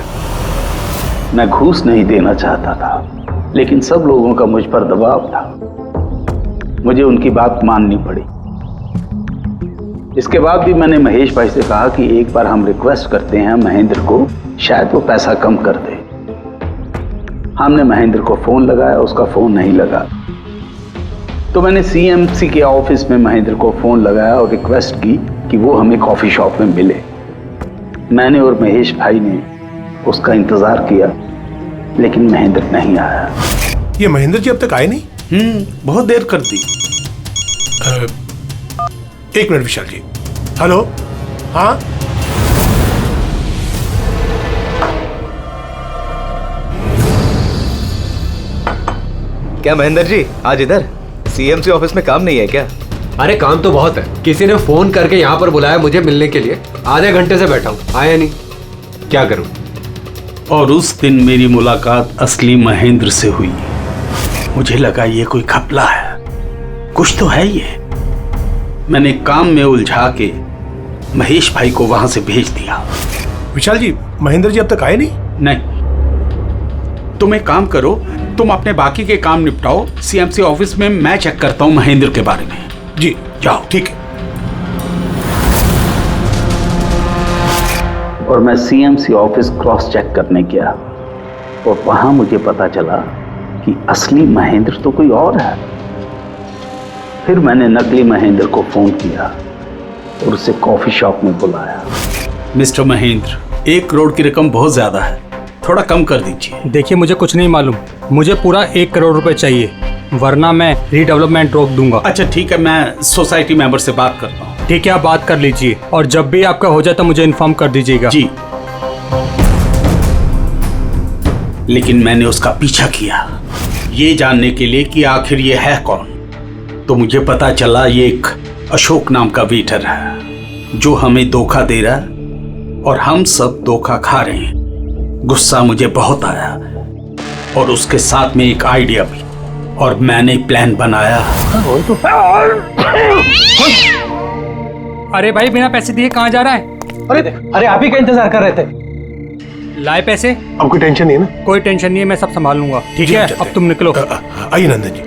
K: मैं घूस नहीं देना चाहता था, लेकिन सब लोगों का मुझ पर दबाव था, मुझे उनकी बात माननी पड़ी। इसके बाद भी मैंने महेश भाई से कहा कि एक बार हम रिक्वेस्ट करते हैं महेंद्र को, शायद वो पैसा कम कर दे। हमने महेंद्र को फोन लगाया, उसका फोन नहीं लगा, तो मैंने सीएमसी के ऑफिस में महेंद्र को फोन लगाया और रिक्वेस्ट की कि वो हमें कॉफी शॉप में मिले। मैंने और महेश भाई ने उसका इंतजार किया, लेकिन महेंद्र नहीं आया।
F: ये महेंद्र जी अब तक आए नहीं? बहुत देर कर दी। एक मिनट विशाल जी। हेलो, हाँ
O: क्या महेंद्र जी आज इधर? सीएमसी ऑफिस में काम नहीं है क्या?
D: अरे काम तो बहुत है, किसी ने फोन करके यहाँ पर बुलाया मुझे मिलने के लिए, आधे घंटे से बैठा हूँ, आया नहीं, क्या करूँ?
K: और उस दिन मेरी मुलाकात असली महेंद्र से हुई। मुझे लगा ये कोई घपला है, कुछ तो है ये। मैंने काम में उलझा के महेश भाई को वहां से भेज दिया।
F: विशाल जी, महेंद्र जी अब तक आए नहीं?
P: नहीं। तुम एक काम करो, तुम अपने बाकी के काम निपटाओ, सीएमसी ऑफिस में मैं चेक करता हूँ महेंद्र के बारे में।
F: जी जाओ। ठीक है।
K: और मैं सीएमसी ऑफिस क्रॉस चेक करने गया और वहां मुझे पता चला कि असली महेंद्र तो कोई और है। फिर मैंने नकली महेंद्र को फोन किया और उसे कॉफी शॉप में बुलाया।
P: मिस्टर महेंद्र, 1 करोड़ की रकम बहुत ज्यादा है, थोड़ा कम कर दीजिए।
H: देखिए, मुझे कुछ नहीं मालूम, मुझे पूरा 1 करोड़ रुपए चाहिए, वरना मैं रीडेवलपमेंट रोक दूंगा।
P: अच्छा ठीक है, मैं सोसाइटी मेंबर से बात करता हूँ।
H: ठीक है, आप बात कर लीजिए और जब भी आपका हो जाए तो मुझे इन्फॉर्म कर दीजिएगा।
P: जी। लेकिन मैंने उसका पीछा किया ये जानने के लिए कि आखिर ये है कौन। तो मुझे पता चला ये एक अशोक नाम का वेटर है जो हमें धोखा दे रहा है और हम सब धोखा खा रहे हैं। गुस्सा मुझे बहुत आया और उसके साथ में एक आइडिया भी, और मैंने प्लान बनाया।
H: अरे भाई, बिना पैसे दिए कहाँ जा रहा है?
N: अरे आप ही का इंतजार कर रहे थे।
H: लाए पैसे?
F: अब कोई टेंशन नहीं है ना?
H: कोई टेंशन नहीं है, मैं सब संभाल लूंगा। ठीक है, अब तुम निकलो।
F: आइए नंदन जी।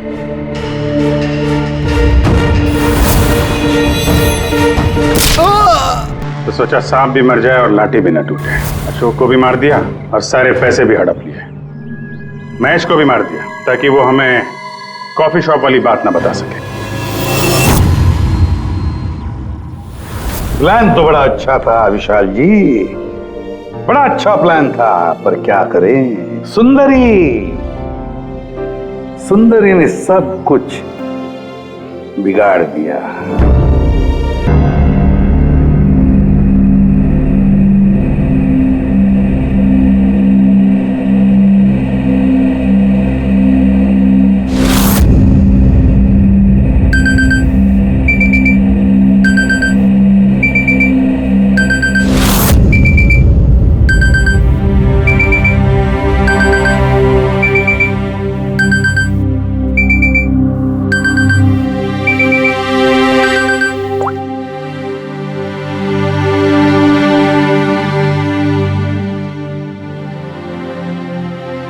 A: तो सोचा सांप भी मर जाए और लाठी भी न टूटे। अशोक को भी मार दिया और सारे पैसे भी हड़प लिए। महेश को भी मार दिया ताकि वो हमें कॉफी शॉप वाली बात ना बता सके।
C: प्लान तो बड़ा अच्छा था विशाल जी, बड़ा अच्छा प्लान था, पर क्या करें, सुंदरी ने सब कुछ बिगाड़ दिया।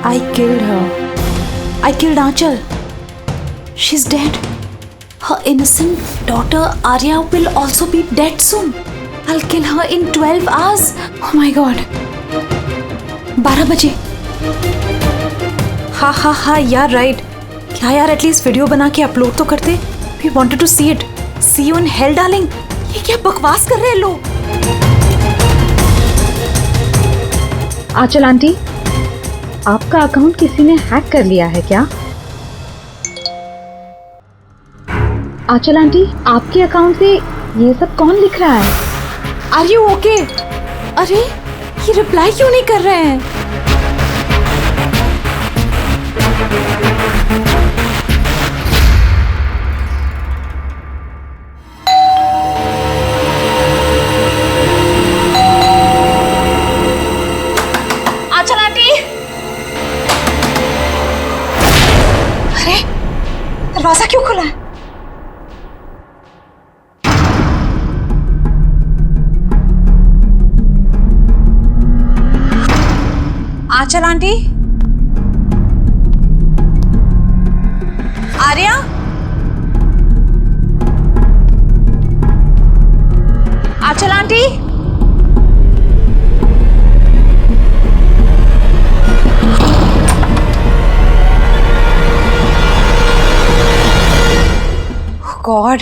Q: I killed her. I killed Aanchal. She's dead. Her innocent daughter Arya will also be dead soon. I'll kill her in 12 hours. Oh my god. 12 बजे। हाँ यार, राइट। क्या यार, एटलीस्ट वीडियो बना के अपलोड तो करते। We wanted to see it. See you in hell, darling. ये क्या बकवास कर रहे हैं लोग?
J: आंचल आंटी, आपका अकाउंट किसी ने हैक कर लिया है क्या? आंचल आंटी, आपके अकाउंट से ये सब कौन लिख रहा है?
Q: Are you okay? अरे ये रिप्लाई क्यों नहीं कर रहे हैं? आंचल आंटी, अरे दरवाजा क्यों खुला है? आंचल आंटी, आर्या, आंचल आंटी, गॉड,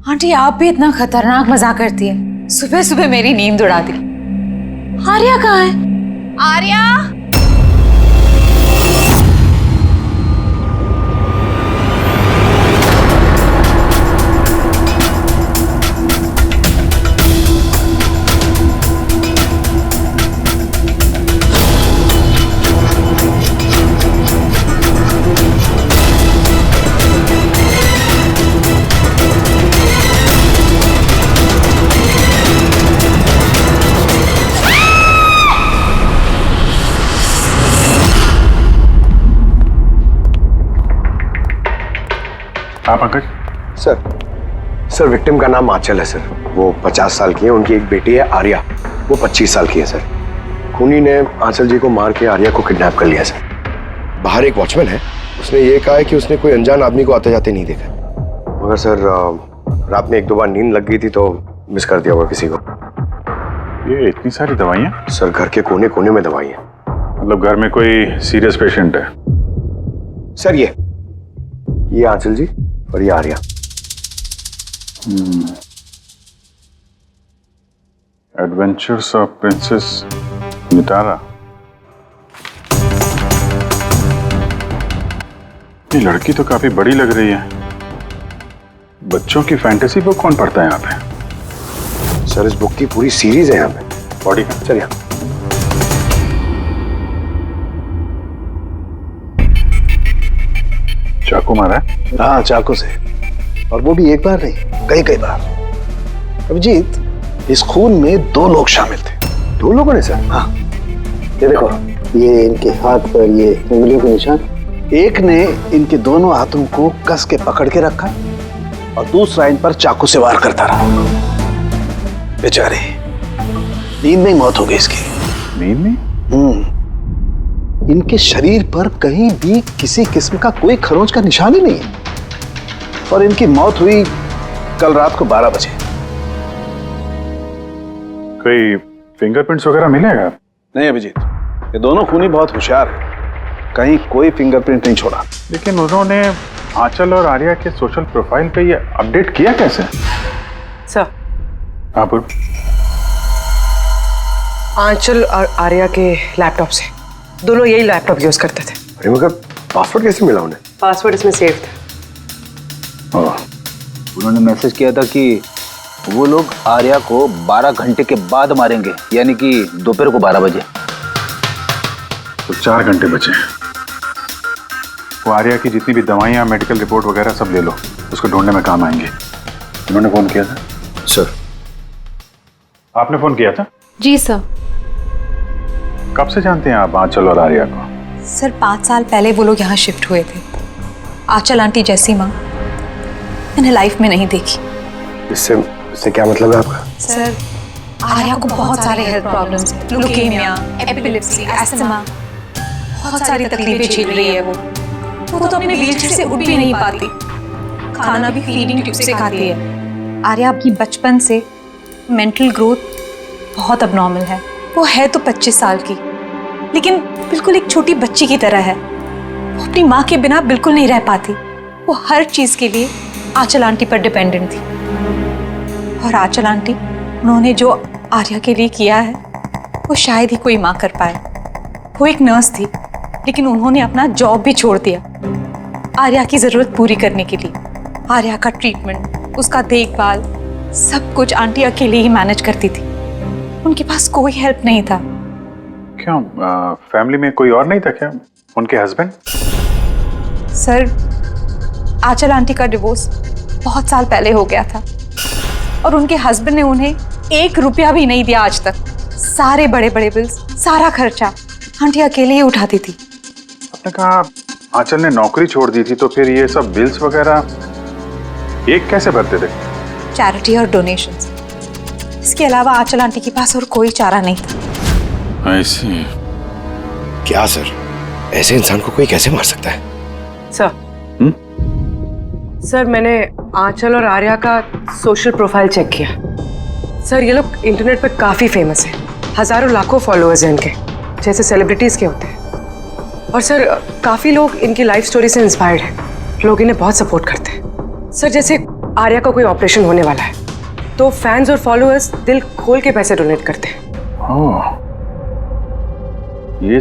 Q: आंटी आप भी इतना खतरनाक मजाक करती है। सुबह सुबह मेरी नींद उड़ा दी। आर्या कहाँ है? आर्या,
A: आप पंकज?
D: सर विक्टिम का नाम आंचल है सर। वो 50 साल की है, उनकी एक बेटी है आर्या, वो 25 साल की है सर।
R: खूनी ने आंचल जी को मार के आर्या को किडनैप कर लिया सर। बाहर एक वॉचमैन है, उसने ये कहा है कि उसने कोई अनजान आदमी को आते जाते नहीं देखा। मगर सर रात में 1-2 बार नींद लग गई थी तो मिस कर दिया होगा किसी को।
A: ये इतनी सारी दवाइयाँ?
R: सर घर के कोने कोने में दवाइयाँ।
A: मतलब घर में कोई सीरियस पेशेंट है?
R: सर ये आंचल जी और ये Arya.
A: Adventures of princess Mitara. ये लड़की तो काफी बड़ी लग रही है। बच्चों की फैंटेसी बुक कौन पढ़ता है यहाँ पे?
R: सर इस बुक की पूरी सीरीज है यहाँ पे।
A: बॉडी का
R: चलिए।
A: चाकू मारा है?
K: हाँ चाकू से, और वो भी एक बार नहीं, कई बार। अभिजीत, इस खून में 2 लोग शामिल थे।
R: 2 लोगों ने सर?
K: हाँ, ये देखो, ये इनके हाथ पर ये उंगलियों के निशान। एक ने इनके दोनों हाथों को कस के पकड़ के रखा और दूसरा इन पर चाकू से वार करता रहा। बेचारे, नींद में मौत हो गई इसकी।
A: नींद में?
K: इनके शरीर पर कहीं भी किसी किस्म का कोई खरोंच का निशान ही नहीं है, और इनकी मौत हुई कल रात को 12 बजे।
A: कोई फिंगरप्रिंट्स वगैरह मिलेगा?
K: नहीं अभिजीत, ये दोनों खूनी बहुत होशियार हैं, कहीं कोई फिंगरप्रिंट नहीं छोड़ा।
A: लेकिन उन्होंने आंचल और आर्या के सोशल प्रोफाइल पे ये अपडेट किया कैसे?
G: सर,
A: हाँ बोल।
G: आंचल और आर्या के लैपटॉप से, दोनों यही लैपटॉप यूज करते थे।
R: अरे मगर पासवर्ड कैसे मिला उन्हें?
G: पासवर्ड इसमें सेव था।
L: उन्होंने मैसेज किया था कि वो लोग आर्या को 12 घंटे के बाद मारेंगे, यानी कि दोपहर को 12 बजे।
A: तो 4 घंटे बचे। वो आर्या की जितनी भी दवाइयाँ, मेडिकल रिपोर्ट वगैरह सब ले लो, उसको ढूंढने में काम आएंगे। उन्होंने फोन किया था?
R: सर।
A: आपने फोन किया था?
Q: जी सर।
A: कब से जानते हैं आप आंचल और आर्या को?
Q: सर 5 साल पहले वो लोग यहाँ शिफ्ट हुए थे। आंचल आंटी जैसी माँ मैंने लाइफ में नहीं देखी।
R: इससे क्या मतलब है आपका?
Q: सर आर्या को बहुत सारे हेल्थ प्रॉब्लम्स हैं, ल्यूकेमिया, एपिलेप्सी, अस्थमा, बहुत सारी तकलीफें झेल रही है वो तो अपने व्हीलचेयर से उठ भी नहीं पाती, खाना भी फीडिंग ट्यूब से खाती है। आर्या की बचपन से मेंटल ग्रोथ बहुत अबनॉर्मल है। वो है तो 25 साल की, लेकिन बिल्कुल एक छोटी बच्ची की तरह है। वो अपनी माँ के बिना बिल्कुल नहीं रह पाती। वो हर चीज के लिए आंचल आंटी पर डिपेंडेंट थी, और आंचल आंटी उन्होंने जो आर्या के लिए किया है वो शायद ही कोई माँ कर पाए। वो एक नर्स थी, लेकिन उन्होंने अपना जॉब भी छोड़ दिया आर्या की जरूरत पूरी करने के लिए। आर्या का ट्रीटमेंट, उसका देखभाल, सब कुछ आंटी अकेले ही मैनेज करती थी। उनके पास कोई हेल्प नहीं था।
A: क्यों, फैमिली में कोई और नहीं था क्या? उनके हस्बैंड?
Q: सर आंचल आंटी का डिवोर्स बहुत साल पहले हो गया था, और उनके हस्बैंड ने उन्हें 1 रुपया भी नहीं दिया आज तक। सारे बड़े बड़े बिल्स, सारा खर्चा आंटी अकेले ही उठाती थी।
A: आपने कहा आंचल ने नौकरी छोड़ दी थी, तो फिर ये सब बिल्स वगैरह एक कैसे भरते थे?
Q: चैरिटी और डोनेशंस, इसके अलावा आंचल आंटी के पास और कोई चारा नहीं था।
A: ऐसे
R: क्या सर, ऐसे इंसान को कोई कैसे मार सकता है?
G: सर मैंने आंचल और आर्या का सोशल प्रोफाइल चेक किया। सर ये लोग इंटरनेट पे काफी फेमस हैं, हजारों लाखों फॉलोअर्स हैं इनके, जैसे सेलिब्रिटीज के होते हैं। और सर काफी लोग इनकी लाइफ स्टोरी से इंस्पायर्ड हैं, लोग इन्हें बहुत सपोर्ट करते हैं। सर जैसे आर्या का कोई ऑपरेशन होने वाला है तो फैंस और फॉलोअर्स दिल खोल के पैसे डोनेट करते हैं।
A: ये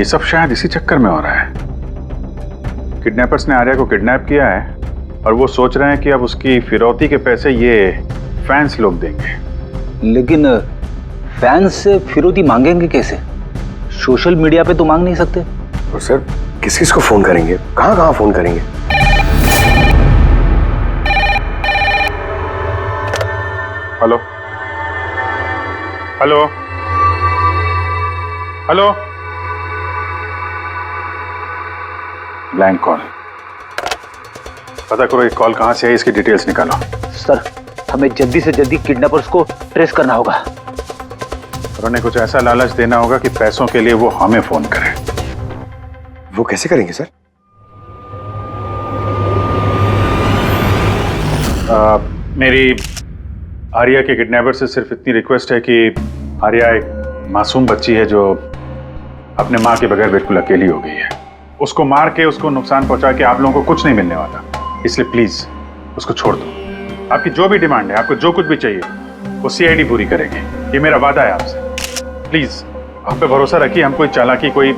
A: सब शायद इसी चक्कर में हो रहा है। किडनैपर्स ने आर्या को किडनैप किया है और वो सोच रहे हैं कि अब उसकी फिरौती के पैसे ये फैंस लोग देंगे।
L: लेकिन फैंस से फिरौती मांगेंगे कैसे? सोशल मीडिया पे तो मांग नहीं सकते।
R: और सर किस किस को फोन करेंगे, कहाँ फोन करेंगे?
A: Hello hello hello, blank call. पता करो ये कॉल कहां से है, इसकी डिटेल्स निकालो।
L: सर हमें जल्दी से जल्दी किडनैपर्स को ट्रेस करना होगा।
A: और उन्हें कुछ ऐसा लालच देना होगा कि पैसों के लिए वो हमें फोन करें।
R: वो कैसे करेंगे सर?
A: मेरी आर्या के किडनैपर से सिर्फ इतनी रिक्वेस्ट है कि आर्या एक मासूम बच्ची है जो अपने माँ के बगैर बिल्कुल अकेली हो गई है। उसको मार के उसको नुकसान पहुंचा के आप लोगों को कुछ नहीं मिलने वाला, इसलिए प्लीज उसको छोड़ दो। आपकी जो भी डिमांड है, आपको जो कुछ भी चाहिए, वो सीआईडी पूरी करेगी, ये मेरा वादा है आपसे। प्लीज आप पे भरोसा रखिए, हम कोई चालाकी कोई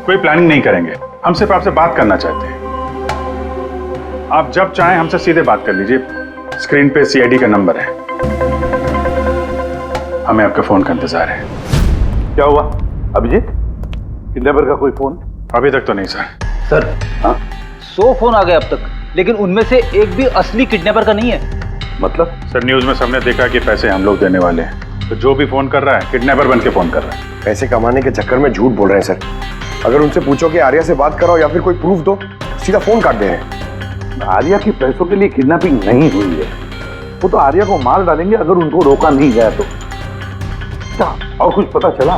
A: प्लानिंग नहीं करेंगे। हम सिर्फ आपसे बात करना चाहते हैं। आप जब चाहें हमसे सीधे बात कर लीजिए, स्क्रीन पे सीआईडी का नंबर है। हमें आपके फोन का इंतजार है।
C: क्या हुआ अभिजीत? किडनैपर का कोई फोन?
A: अभी तक तो नहीं सर।
L: सर 100 फोन आ गए अब तक, लेकिन उनमें से एक भी असली किडनैपर का नहीं है।
C: मतलब?
A: सर न्यूज में सबने देखा कि पैसे हम लोग देने वाले हैं, तो जो भी फोन कर रहा है किडनैपर बन के फोन कर रहा है।
R: पैसे कमाने के चक्कर में झूठ बोल रहे हैं सर। अगर उनसे पूछो कि आर्या से बात कराओ या फिर कोई प्रूफ दो, सीधा फोन काट दे रहे हैं।
C: आर्या की पैसों के लिए किडनैपिंग नहीं हुई है। वो तो आर्या को मार डालेंगे अगर उनको रोका नहीं गया तो। और कुछ पता चला?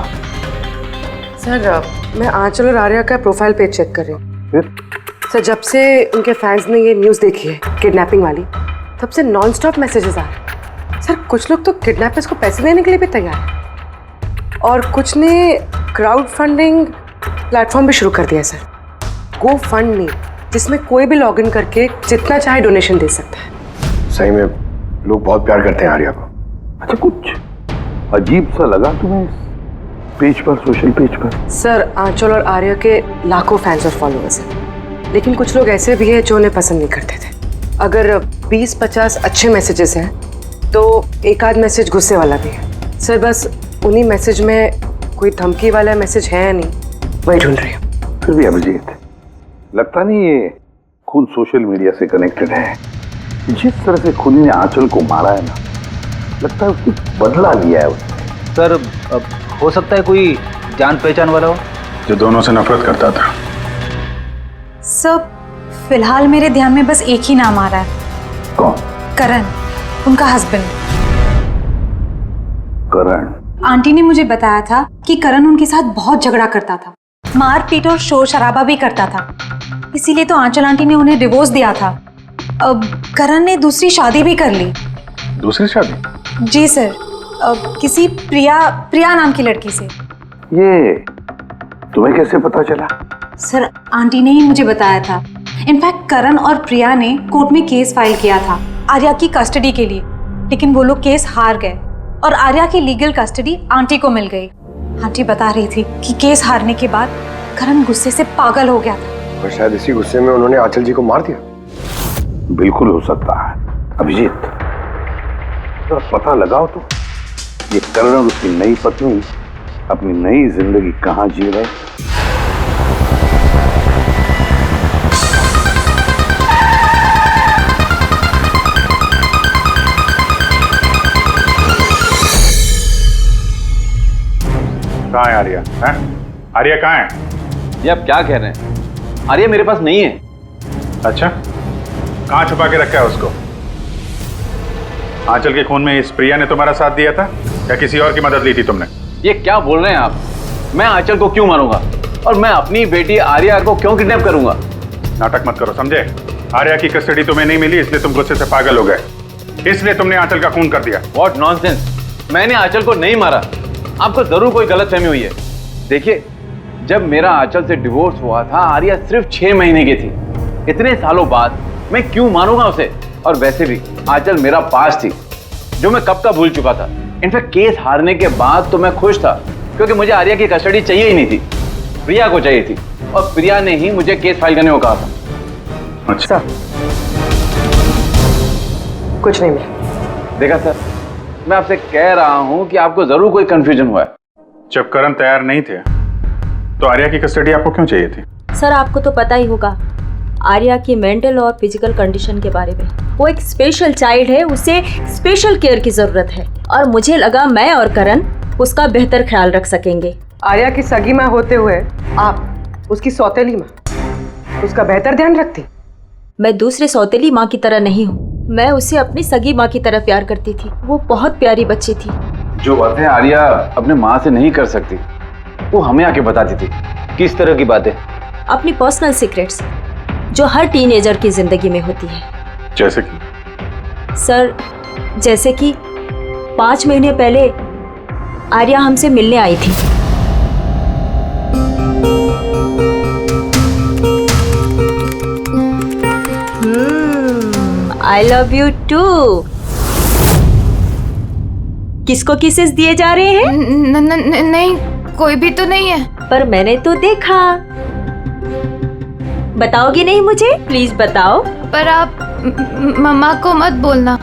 G: सर मैं आंचल और आर्या का प्रोफाइल पेज चेक कर रही हूँ।
C: फिर?
G: सर जब से उनके फैंस ने ये न्यूज़ देखी है किडनैपिंग वाली, तब से नॉन स्टॉप मैसेजेस आ रहे हैं। सर कुछ लोग तो किडनैपर्स को पैसे देने के लिए भी तैयार हैं, और कुछ ने क्राउड फंडिंग प्लेटफॉर्म भी शुरू कर दिया है सर, गो फंड मी, जिसमें कोई भी लॉगिन करके जितना चाहे डोनेशन दे सकता है।
R: सही में लोग बहुत प्यार करते हैं आर्या को।
C: अच्छा, कुछ अजीब सा लगा तुम्हें पेज पर, सोशल पेज पर?
G: सर आंचल और आर्या के लाखों फैंस और फॉलोअर्स हैं, लेकिन कुछ लोग ऐसे भी हैं जो उन्हें पसंद नहीं करते थे। अगर 20-50 अच्छे मैसेजेस हैं तो एक आध मैसेज गुस्से वाला भी है। सर बस उन्हीं मैसेज में कोई धमकी वाला मैसेज है या नहीं, वही ढूंढ रही हूँ।
C: फिर भी अभिजीत, लगता नहीं ये खून सोशल मीडिया से कनेक्टेड है। जिस तरह से खूनी ने आंचल को मारा है ना, लगता है उसकी बदला लिया है उसने।
L: सर हो सकता है कोई जान पहचान वाला हो
A: जो दोनों से नफरत करता था।
Q: सर फिलहाल मेरे ध्यान में बस एक ही नाम आ रहा है।
C: कौन?
Q: करण, उनका हस्बैंड।
C: करण?
Q: आंटी ने मुझे बताया था कि करण उनके साथ बहुत झगड़ा करता था, मारपीट और शोर शराबा भी करता था, इसीलिए तो आंचल आंटी ने उन्हें डिवोर्स दिया था। अब करण ने दूसरी शादी भी कर ली।
A: दूसरी शादी?
Q: जी सर, किसी प्रिया नाम की लड़की से।
C: ये तुम्हें कैसे पता चला?
Q: सर आंटी ने ही मुझे बताया था। इनफैक्ट करण और प्रिया ने कोर्ट में केस फाइल किया था आर्या की कस्टडी के लिए, लेकिन वो लोग केस हार गए और आर्या की लीगल कस्टडी आंटी को मिल गई। आंटी बता रही थी कि केस हारने के बाद करण गुस्से से पागल हो गया था
R: और शायद इसी गुस्से में उन्होंने आंचल जी को मार दिया।
C: बिल्कुल हो सकता है अभिजीत, तो पता लगाओ तो ये करण और उसकी नई पत्नी अपनी नई जिंदगी कहाँ जी रहे।
A: कहाँ है आर्या? आर्या कहाँ है?
L: ये आप क्या कह रहे हैं? आर्या मेरे पास नहीं है।
A: अच्छा, कहाँ छुपा के रखा है उसको? आंचल के खून में इस प्रिया ने तुम्हारा साथ दिया था या किसी और की मदद ली थी तुमने?
L: ये क्या बोल रहे हैं आप? मैं आंचल को क्यों मारूंगा और मैं अपनी बेटी आर्या को क्यों किडनैप करूंगा?
A: नाटक मत करो, समझे? आर्या की कस्टडी तुम्हें नहीं मिली इसलिए तुम गुस्से से पागल हो गए, इसलिए तुमने आंचल का खून कर दिया।
L: What nonsense! मैंने आंचल को नहीं मारा, आपको जरूर कोई गलतफहमी हुई है। देखिए, जब मेरा आंचल से डिवोर्स हुआ था आर्या सिर्फ 6 महीने की थी। इतने सालों बाद मैं क्यों मारूंगा उसे? और वैसे भी आंचल मेरा पास थी जो मैं कब का भूल चुका था। इनफैक्ट केस हारने के बाद तो मैं खुश था क्योंकि मुझे आर्या की कस्टडी चाहिए ही नहीं थी, प्रिया को चाहिए थी और प्रिया ने ही मुझे केस फाइल करने को कहा था।
A: अच्छा,
G: कुछ नहीं मिला।
L: देखा सर, मैं आपसे कह रहा हूं कि आपको जरूर कोई कंफ्यूजन हुआ है।
A: जब करण तैयार नहीं थे तो आर्या की कस्टडी आपको क्यों चाहिए थी?
S: सर आपको तो पता ही होगा आर्या की मेंटल और फिजिकल कंडीशन के बारे में। वो एक स्पेशल चाइल्ड है, उसे स्पेशल केयर की जरूरत है और मुझे लगा मैं और करण उसका बेहतर ख्याल रख सकेंगे।
G: आर्या की सगी माँ होते हुए आप उसकी सौतेली माँ, उसका बेहतर ध्यान रखती?
S: मैं दूसरे सौतेली माँ की तरह नहीं हूँ, मैं उसे अपनी सगी माँ की तरह प्यार करती थी। वो बहुत प्यारी बच्ची थी।
L: जो बातें आर्या अपने माँ से नहीं कर सकती वो हमें आके बताती थी।
O: किस तरह की बातें?
S: अपनी पर्सनल सीक्रेट्स जो हर टीनेजर की जिंदगी में होती है।
A: जैसे कि?
S: सर, जैसे कि 5 महीने पहले आर्या हमसे मिलने आई थी। I love you too. किसको किसेस दिए जा रहे हैं?
Q: नहीं, कोई भी तो नहीं है।
S: पर मैंने तो देखा। बताओगी नहीं मुझे? प्लीज बताओ।
Q: पर आप मम्मा को मत बोलना,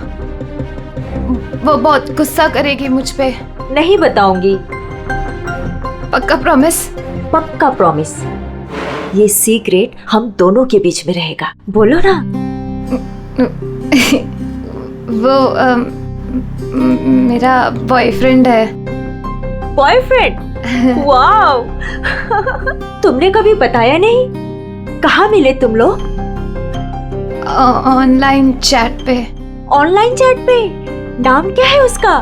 Q: वो बहुत गुस्सा करेगी मुझ पे।
S: नहीं बताऊंगी।
Q: पक्का प्रॉमिस?
S: पक्का प्रॉमिस। ये सीक्रेट हम दोनों के बीच में रहेगा। बोलो ना।
Q: वो मेरा बॉयफ्रेंड है।
S: बॉयफ्रेंड? वाओ। तुमने कभी बताया नहीं। कहाँ मिले तुम लोग?
Q: ऑनलाइन चैट पे।
S: ऑनलाइन चैट पे? नाम क्या है उसका?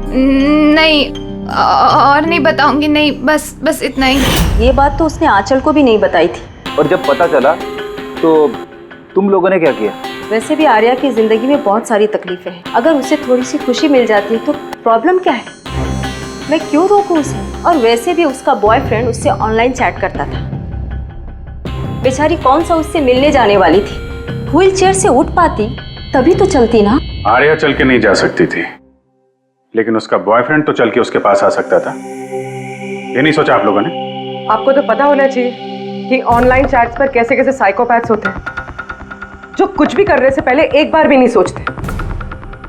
Q: नहीं, और नहीं बताऊंगी। नहीं, बस इतना ही।
J: ये बात तो उसने आंचल को भी नहीं बताई थी।
L: और जब पता चला तो तुम लोगों ने क्या किया?
S: वैसे भी आर्या की जिंदगी में बहुत सारी तकलीफें हैं। अगर उसे थोड़ी सी खुशी मिल जाती तो प्रॉब्लम क्या है? मैं क्यों रोकूं उसे? और वैसे भी उसका बॉयफ्रेंड उससे ऑनलाइन चैट करता था। बेचारी कौन सा उससे मिलने जाने वाली थी। व्हील चेयर से उठ पाती तभी तो चलती ना।
A: आर्या चल के नहीं जा सकती थी, लेकिन उसका बॉयफ्रेंड तो चल के उसके पास आ सकता था। ये नहीं सोचा आप लोगों ने?
G: आपको तो पता होना चाहिए कि ऑनलाइन चैट्स पर कैसे कैसे साइकोपैथ्स होते हैं, जो कुछ भी करने से पहले एक बार भी नहीं सोचते।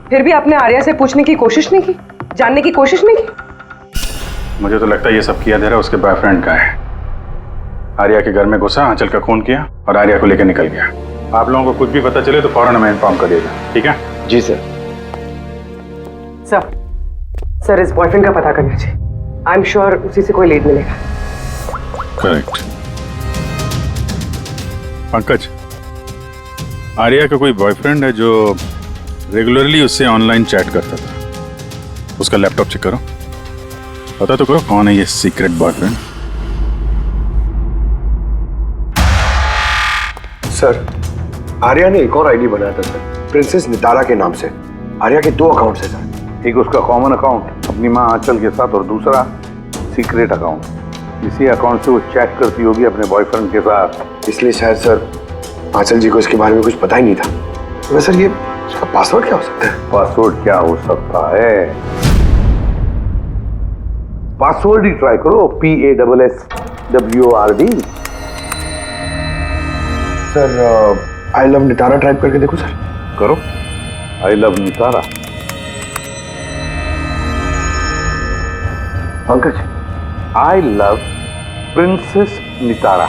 G: फिर भी आपने आर्या से पूछने की कोशिश नहीं की, जानने की कोशिश नहीं की।
A: मुझे तो लगता है ये सब किया धरा उसके बॉयफ्रेंड का है। आर्या के घर में घुसा, आंचल का खून किया और आर्या को लेकर निकल गया। आप लोगों को कुछ भी पता चले तो फौरन हमें इन्फॉर्म करिएगा, ठीक है?
L: जी सर।
G: सर, इस बॉयफ्रेंड का पता करना चाहिए। आई एम श्योर उसी से कोई लीड मिलेगा।
A: करेक्ट। पंकज, आर्या का कोई बॉयफ्रेंड है जो रेगुलरली उससे ऑनलाइन चैट करता था। उसका लैपटॉप चेक करो, पता तो करो कौन है ये सीक्रेट बॉयफ्रेंड।
R: सर, आर्या ने एक और आईडी बनाया था सर, प्रिंसेस नितारा के नाम से। आर्या के 2 अकाउंट्स हैं सर।
C: एक उसका कॉमन अकाउंट अपनी माँ आंचल के साथ और दूसरा सीक्रेट अकाउंट। इसी अकाउंट से वो चैट करती होगी अपने बॉयफ्रेंड के साथ।
R: इसलिए शायद सर आंचल जी को इसके बारे में कुछ पता ही नहीं था। तो सर ये उसका पासवर्ड क्या हो सकता है?
C: पासवर्ड क्या हो सकता है? पासवर्ड ही ट्राई करो, PASSWORD।
R: Sir, I love Nitara type करके देखो सर।
C: करो, I love Nitara. Pankaj, I love princess Nitara,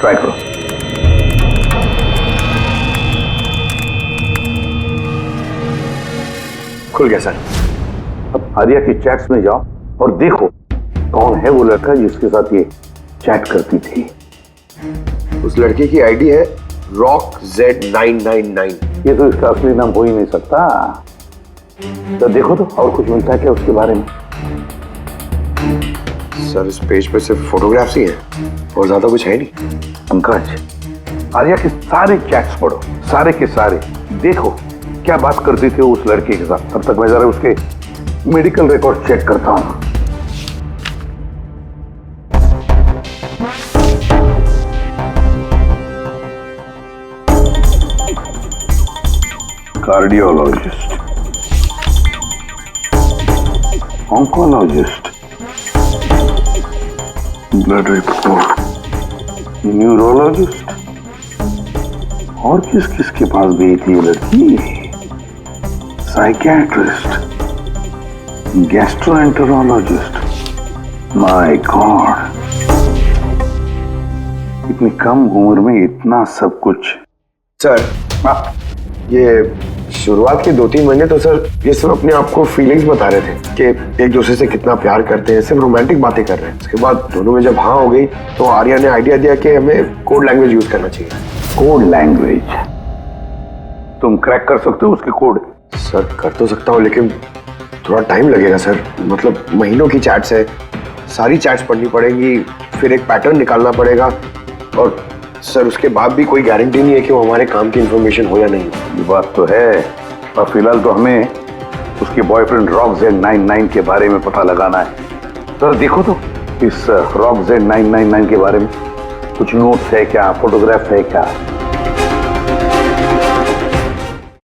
C: try करो।
R: खुल गया सर।
C: अब आर्या की चैट्स में जाओ और देखो कौन है वो लड़का जिसके साथ ये चैट करती थी।
R: उस लड़के की आईडी है RockZ999।
C: ये तो इसका असली नाम हो ही नहीं सकता। तो देखो तो और कुछ मिलता है क्या उसके बारे में?
R: सर, इस पेज पे सिर्फ फोटोग्राफ्स ही हैं और ज्यादा कुछ है नहीं।
C: पंकज, आर्या के सारे चैट्स पढ़ो, सारे के सारे। देखो क्या बात करती थी उस लड़के के साथ। तब तक मैं जरा उसके मेडिकल रिकॉर्ड चेक करता हूं। Cardiologist, oncologist, blood report, neurologist. और किस किस के पास गई थी ये लड़की? Psychiatrist, gastroenterologist. माय गॉड, इतनी कम उम्र में इतना सब कुछ।
R: सर, ये शुरुआत के 2-3 महीने तो सर ये सब अपने आप को फीलिंग्स बता रहे थे कि एक दूसरे से कितना प्यार करते हैं, सिर्फ रोमांटिक बातें कर रहे हैं। उसके बाद दोनों में जब हाँ हो गई तो आर्या ने आइडिया दिया कि हमें कोड लैंग्वेज यूज करना चाहिए।
C: Code language? तुम क्रैक कर सकते हो उसके कोड?
R: सर, कर तो सकता हूँ, लेकिन थोड़ा टाइम लगेगा सर, मतलब महीनों की चैट्स है, सारी चैट्स पढ़नी पड़ेगी, फिर एक पैटर्न निकालना पड़ेगा, और सर उसके बाद भी कोई गारंटी नहीं है कि वो हमारे काम की इंफॉर्मेशन हो या नहीं।
C: ये बात तो है, और फिलहाल तो हमें उसके बॉयफ्रेंड रॉक Z99 के बारे में पता लगाना है। सर देखो तो इस रॉक Z999 के बारे में कुछ नोट्स है क्या, फोटोग्राफ है क्या?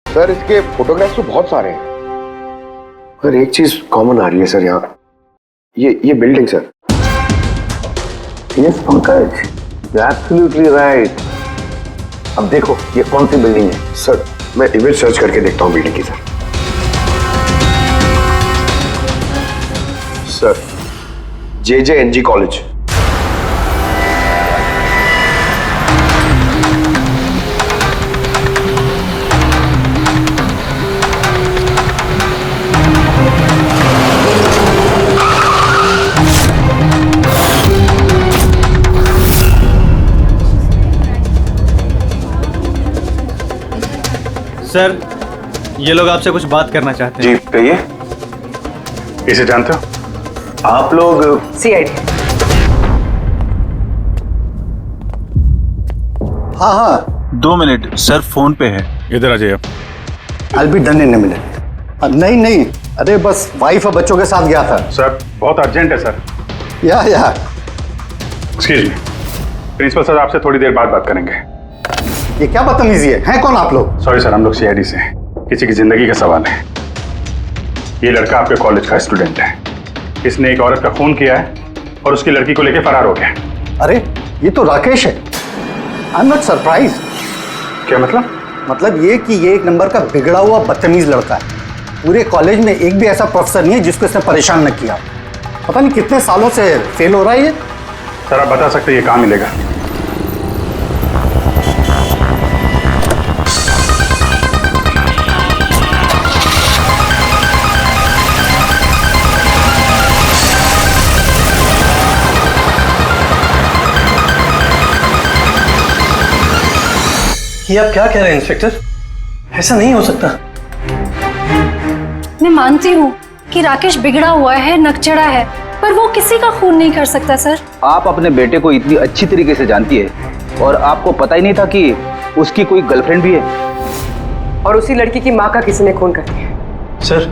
R: सर इसके फोटोग्राफ्स तो बहुत सारे हैं, पर एक चीज कॉमन आ रही है सर यहाँ, ये building sir.
C: Yes Pankaj, absolutely right. अब देखो ये कौन सी बिल्डिंग है?
R: सर मैं इमेज सर्च करके देखता हूँ बिल्डिंग की sir. Sir JJNG college.
H: Sir ये लोग आपसे कुछ बात करना चाहते हैं।
A: जी कहिए। इसे जानते हो आप लोग?
G: CID।
N: हाँ हाँ
K: 2 मिनट सर, फोन पे है।
A: इधर आ जाइए।
N: I'll be done in a minute। नहीं नहीं, अरे बस वाइफ और बच्चों के साथ गया था।
A: सर बहुत अर्जेंट है सर।
N: या
A: एक्सक्यूज मी, प्रिंसिपल सर आपसे थोड़ी देर बाद बात करेंगे।
N: ये क्या बदतमीजी है? हैं कौन आप लोग?
A: सॉरी सर, हम लोग CID से हैं, किसी की जिंदगी का सवाल है। ये लड़का आपके कॉलेज का स्टूडेंट है, इसने एक औरत का खून किया है और उसकी लड़की को लेकर फरार हो गया।
N: अरे ये तो राकेश है। I am not surprise.
A: क्या मतलब?
N: मतलब ये कि ये एक नंबर का बिगड़ा हुआ बदतमीज लड़का है। पूरे कॉलेज में एक भी ऐसा प्रोफेसर नहीं है जिसको इसने परेशान न किया। पता नहीं कितने सालों से फेल हो रहा है ये।
A: सर आप बता सकते हैं ये कहाँ मिलेगा?
H: ये आप क्या कह रहे हैं इंस्पेक्टर? ऐसा नहीं हो सकता।
I: मैं मानती हूँ कि राकेश बिगड़ा हुआ है, नकचड़ा है, पर वो किसी का खून नहीं कर सकता सर।
L: आप अपने बेटे को इतनी अच्छी तरीके से जानती है और आपको पता ही नहीं था कि उसकी कोई गर्लफ्रेंड भी है,
G: और उसी लड़की की माँ का किसी ने खून कर दिया।
H: सर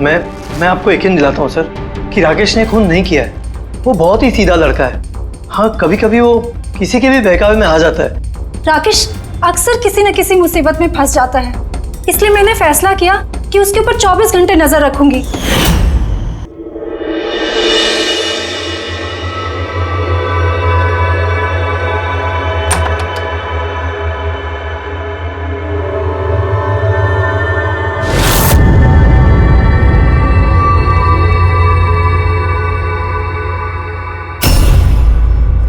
H: मैं आपको यकीन दिलाता हूँ सर कि राकेश ने खून नहीं किया है। वो बहुत ही सीधा लड़का है। हाँ, कभी कभी वो किसी के भी बहकावे में आ जाता है।
I: राकेश अक्सर किसी न किसी मुसीबत में फंस जाता है, इसलिए मैंने फैसला किया कि उसके ऊपर 24 घंटे नजर रखूंगी।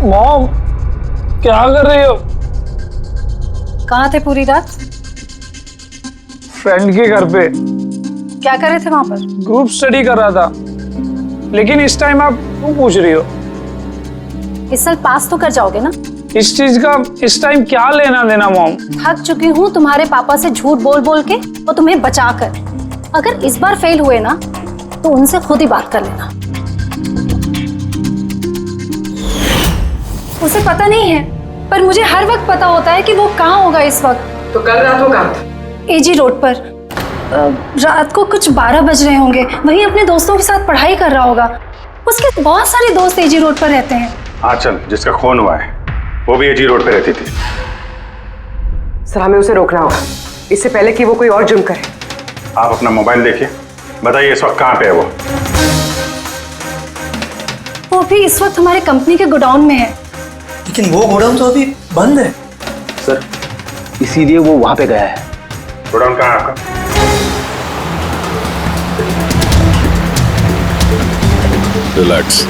E: मॉम क्या कर रही हो?
I: कहाँ थे पूरी रात?
E: फ्रेंड के घर पे।
I: क्या कर रहे थे वहां पर?
E: ग्रुप स्टडी कर रहा था, लेकिन इस टाइम आप क्यों पूछ रही हो?
I: इस साल पास तो कर जाओगे ना?
E: इस चीज का इस टाइम क्या लेना देना मॉम?
I: थक चुकी हूँ तुम्हारे पापा से झूठ बोल बोल के और तुम्हें बचा कर। अगर इस बार फेल हुए ना तो उनसे खुद ही बात कर लेना। उसे पता नहीं है, पर मुझे हर वक्त पता होता है कि वो कहाँ होगा इस वक्त।
G: तो कल रात वो कहाँ था?
I: AG रोड पर। रात को कुछ 12 बज रहे होंगे, वहीं अपने दोस्तों के साथ पढ़ाई कर रहा होगा। उसके बहुत सारे दोस्त AG रोड पर रहते हैं।
A: आंचल जिसका खून हुआ है वो भी AG रोड पे रहती थी।
G: सर हमें उसे रोकना होगा, इससे पहले कि वो कोई और जुर्म करे।
A: आप अपना मोबाइल देखिए, बताइए इस वक्त कहाँ पे है
I: वो भी इस वक्त हमारे कंपनी के गोडाउन में है।
H: लेकिन वो गोडाउन तो अभी बंद है
L: सर, इसीलिए वो वहां पे गया है।
A: गोडाउन कहाँ है आपका?
B: रिलैक्स।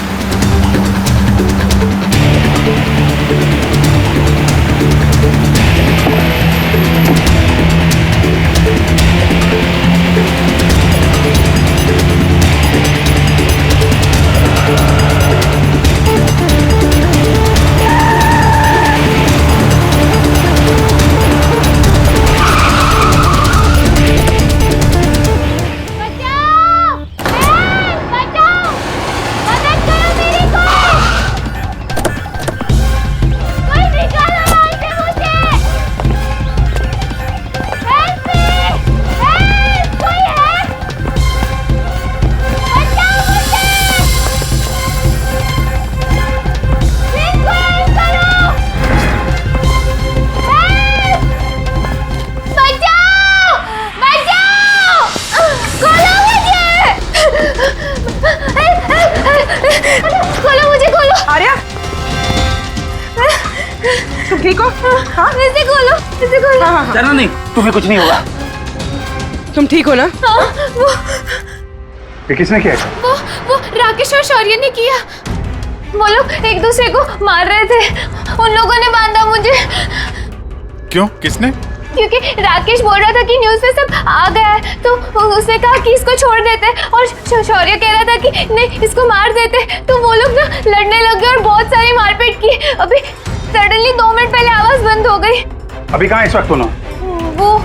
Q: हाँ इसे खोलो, इसे खोलो।
K: डरना नहीं, तुम्हें कुछ नहीं होगा।
G: तुम ठीक हो ना?
Q: हाँ,
F: ये किसने किया?
Q: वो राकेश और शौर्य ने किया। वो लोग एक दूसरे को मार रहे थे। उन लोगों ने बांधा मुझे।
B: क्यों? किसने?
Q: क्योंकि राकेश बोल रहा था कि न्यूज़ में सब आ गया है, तो उसने कहा कि इसको छोड़ देते, और शौर्य कह रहा था कि नहीं इसको मार देते। तो वो लोग ना लड़ने लग गए और बहुत सारी मारपीट की। अभी सडनली 2 मिनट पहले आवाज बंद हो गई।
F: अभी कहाँ इस वक्त दोनों?
Q: वो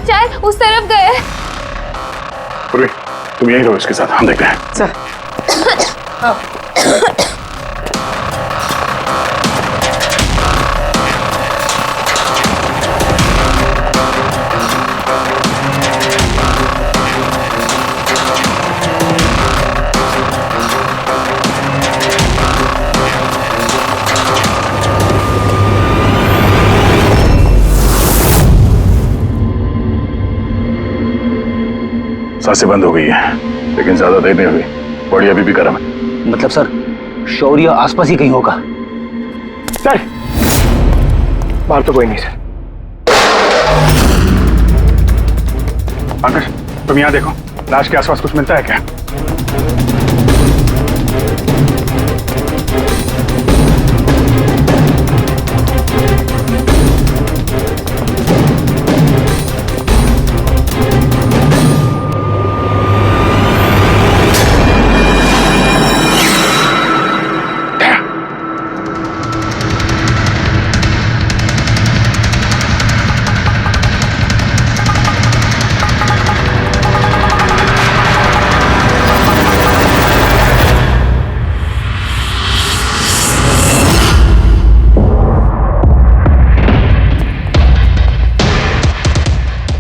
Q: शायद उस तरफ गए।
A: पूर्वी, तुम यहीं रहो इसके साथ, हम देखते हैं।
G: सर।
A: सांसें बंद हो गई है, लेकिन ज्यादा देर नहीं हुई। बॉडी अभी भी गर्म है।
K: मतलब सर, शौर्य आसपास ही कहीं होगा।
F: सर, बाहर तो कोई नहीं सर। पंकज, तुम यहाँ देखो, लाश के आसपास कुछ मिलता है क्या?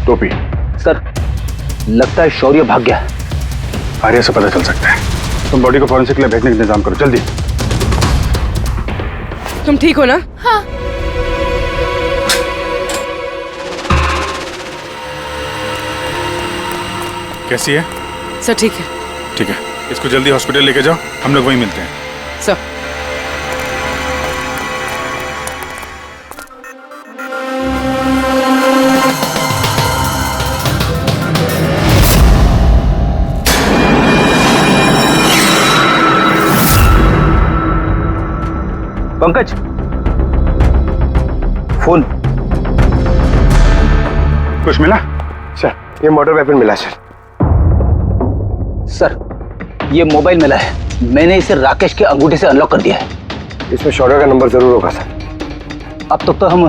A: टोपी।
K: सर, लगता है शौर्य भाग गया।
F: आर्या से पता चल सकता है। तुम बॉडी को फॉरेंसिक के लिए भेजने का इंतजाम करो, जल्दी।
G: तुम ठीक हो ना?
Q: हाँ।
B: कैसी है?
G: सर ठीक है।
B: ठीक है, इसको जल्दी हॉस्पिटल लेके जाओ, हम लोग वहीं मिलते हैं।
G: सर।
K: पंकज, फोन।
F: कुछ मिला?
R: सर, ये मर्डर वेपन मिला सर।
K: सर, ये मोबाइल मिला है। मैंने इसे राकेश के अंगूठे से अनलॉक कर दिया है।
R: इसमें शौर्य का नंबर जरूर होगा सर।
K: अब तक तो हम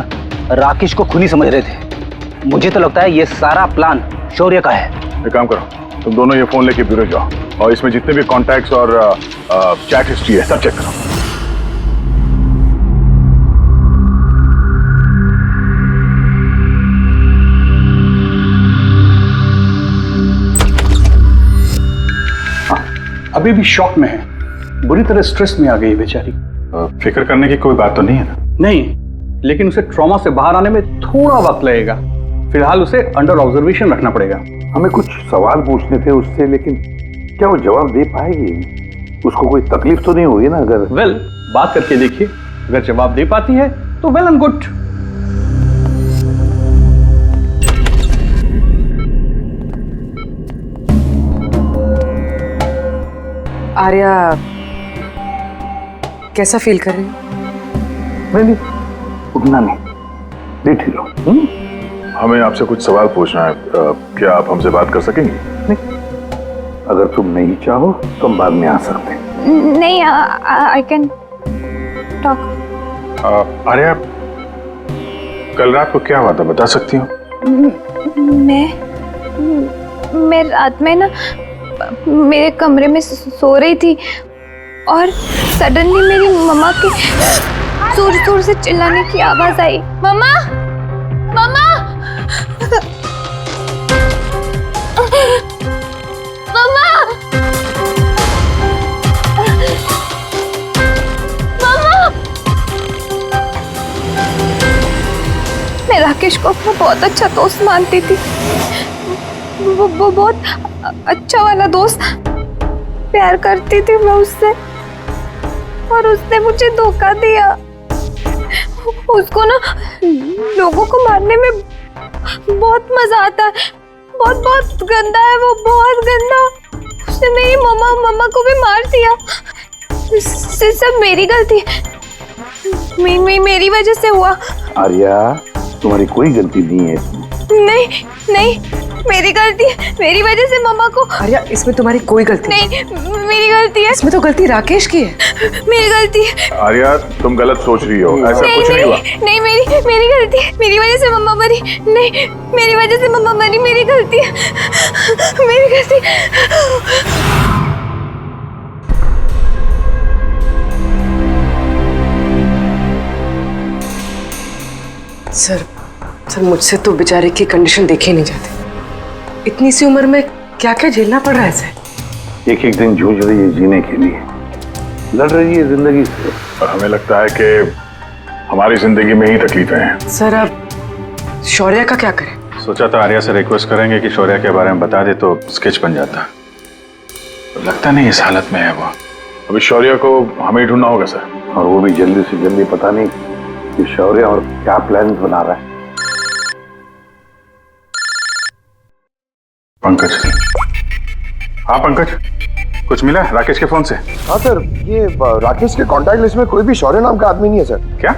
K: राकेश को खूनी समझ रहे थे। मुझे तो लगता है ये सारा प्लान शौर्य का है।
A: एक काम करो, तुम दोनों ये फोन लेके ब्यूरो जाओ और इसमें जितने भी कॉन्टैक्ट्स और चैट हिस्ट्री है सब चेक करो।
F: अभी भी शॉक में है, बुरी तरह स्ट्रेस में आ गई है बेचारी। फिक्र करने की कोई बात तो नहीं है ना? नहीं, लेकिन उसे ट्रॉमा से बाहर आने में थोड़ा वक्त लगेगा। फिलहाल उसे अंडर ऑब्जर्वेशन रखना पड़ेगा।
C: हमें कुछ सवाल पूछने थे उससे, लेकिन क्या वो जवाब दे पाएगी? उसको कोई तकलीफ तो नहीं होगी ना? अगर
F: वेल, बात करके देखिए, अगर जवाब दे पाती है तो वेल एंड गुड।
G: आर्या कैसा फील कर रही हो?
C: नहीं, उतना नहीं, लेट ही लो।
A: हमें आपसे कुछ सवाल पूछना है, क्या आप हमसे बात कर सकेंगी?
C: नहीं, अगर तुम नहीं चाहो तो हम बाद में आ सकते हैं।
Q: नहीं, आई कैन टॉक।
A: आर्या, कल रात को क्या हुआ था, बता सकती हो?
Q: मैं रात में ना मेरे कमरे में सो रही थी और सडनली मेरी मम्मा के जोर जोर से चिल्लाने की आवाज आई। मम्मा, मम्मा, मम्मा, मम्मा। मैं राकेश को अपना बहुत अच्छा दोस्त मानती थी। वो बहुत अच्छा वाला दोस्त, प्यार करती थी मैं उससे, और उसने मुझे धोखा दिया।
I: उसको ना लोगों को मारने में बहुत मजा आता है। बहुत बहुत गंदा है वो, बहुत गंदा। उसने मेरी मम्मा को भी मार दिया। सब मेरी गलती, मेरी वजह से हुआ।
C: आर्या, तुम्हारी कोई गलती नहीं है इसमें।
I: नहीं, मेरी गलती है। मेरी वजह से मम्मा को।
G: आर्या, इसमें तुम्हारी कोई गलती
I: नहीं, मेरी गलती है।
G: इसमें तो गलती राकेश की है।
I: मेरी गलती है।
A: आर्या, तुम गलत सोच रही हो, ऐसा कुछ नहीं हुआ।
I: नहीं, मेरी गलती है। मेरी वजह से मम्मा मरी। नहीं, मेरी वजह से मम्मा मरी। मेरी गलती है, मेरी गलती।
G: सर मुझसे तो बेचारे की कंडीशन देखी नहीं जाती। इतनी सी उम्र में क्या क्या झेलना पड़ रहा है सर।
C: एक दिन जूझ रही है जीने के लिए, लड़ रही है जिंदगी से।
A: और हमें लगता है कि हमारी जिंदगी में ही तकलीफें हैं।
G: सर अब शौर्य का क्या करें?
B: सोचा था आर्या से रिक्वेस्ट करेंगे कि शौर्य के बारे में बता दे तो स्केच बन जाता, तो लगता नहीं इस हालत में है वो।
A: अभी शौर्य को हमें ही ढूंढना होगा सर,
C: और वो भी जल्दी से जल्दी। पता नहीं कि शौर्य और क्या प्लान बना रहा है।
B: पंकज। हाँ पंकज, कुछ मिला राकेश के फोन से?
R: हाँ सर, ये राकेश के कांटेक्ट लिस्ट में कोई भी शौर्य नाम का आदमी नहीं है सर।
B: क्या?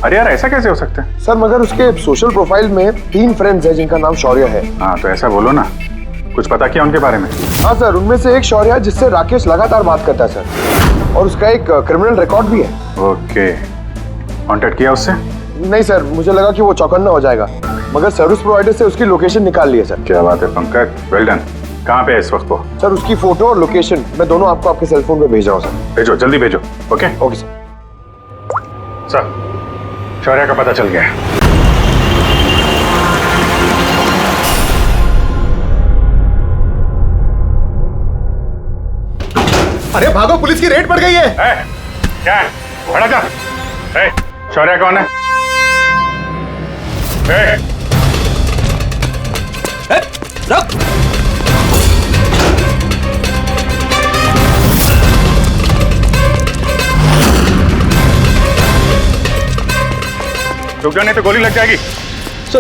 B: अरे यार, ऐसा कैसे हो सकता है?
R: सर मगर उसके सोशल प्रोफाइल में 3 फ्रेंड्स हैं जिनका नाम शौर्य है।
B: हाँ तो ऐसा बोलो ना, कुछ पता किया उनके बारे में?
R: हाँ सर, उनमें से एक शौर्य है जिससे राकेश लगातार बात करता है सर, और उसका एक क्रिमिनल रिकॉर्ड भी है।
B: ओके, कांटेक्ट किया उससे?
R: नहीं सर, मुझे लगा कि वो चौकन्ना हो जाएगा, मगर सर्विस प्रोवाइडर से उसकी लोकेशन निकाल ली है सर।
B: क्या बात है पंकज, वेल डन। कहाँ पे है इस वक्त वो?
R: सर उसकी फोटो और लोकेशन मैं दोनों आपको आपके सेल फोन पे भेज रहा हूँ सर।
B: भेजो, जल्दी भेजो। Okay
R: okay sir.
B: सर, शौर्य का पता चल गया है।
R: अरे भागो, पुलिस की रेड पड़ गई है।
B: क्या है? खड़ा जा। शौर्य कौन है?
O: रुक।
B: रुक जाने तो गोली लग जाएगी।
F: सर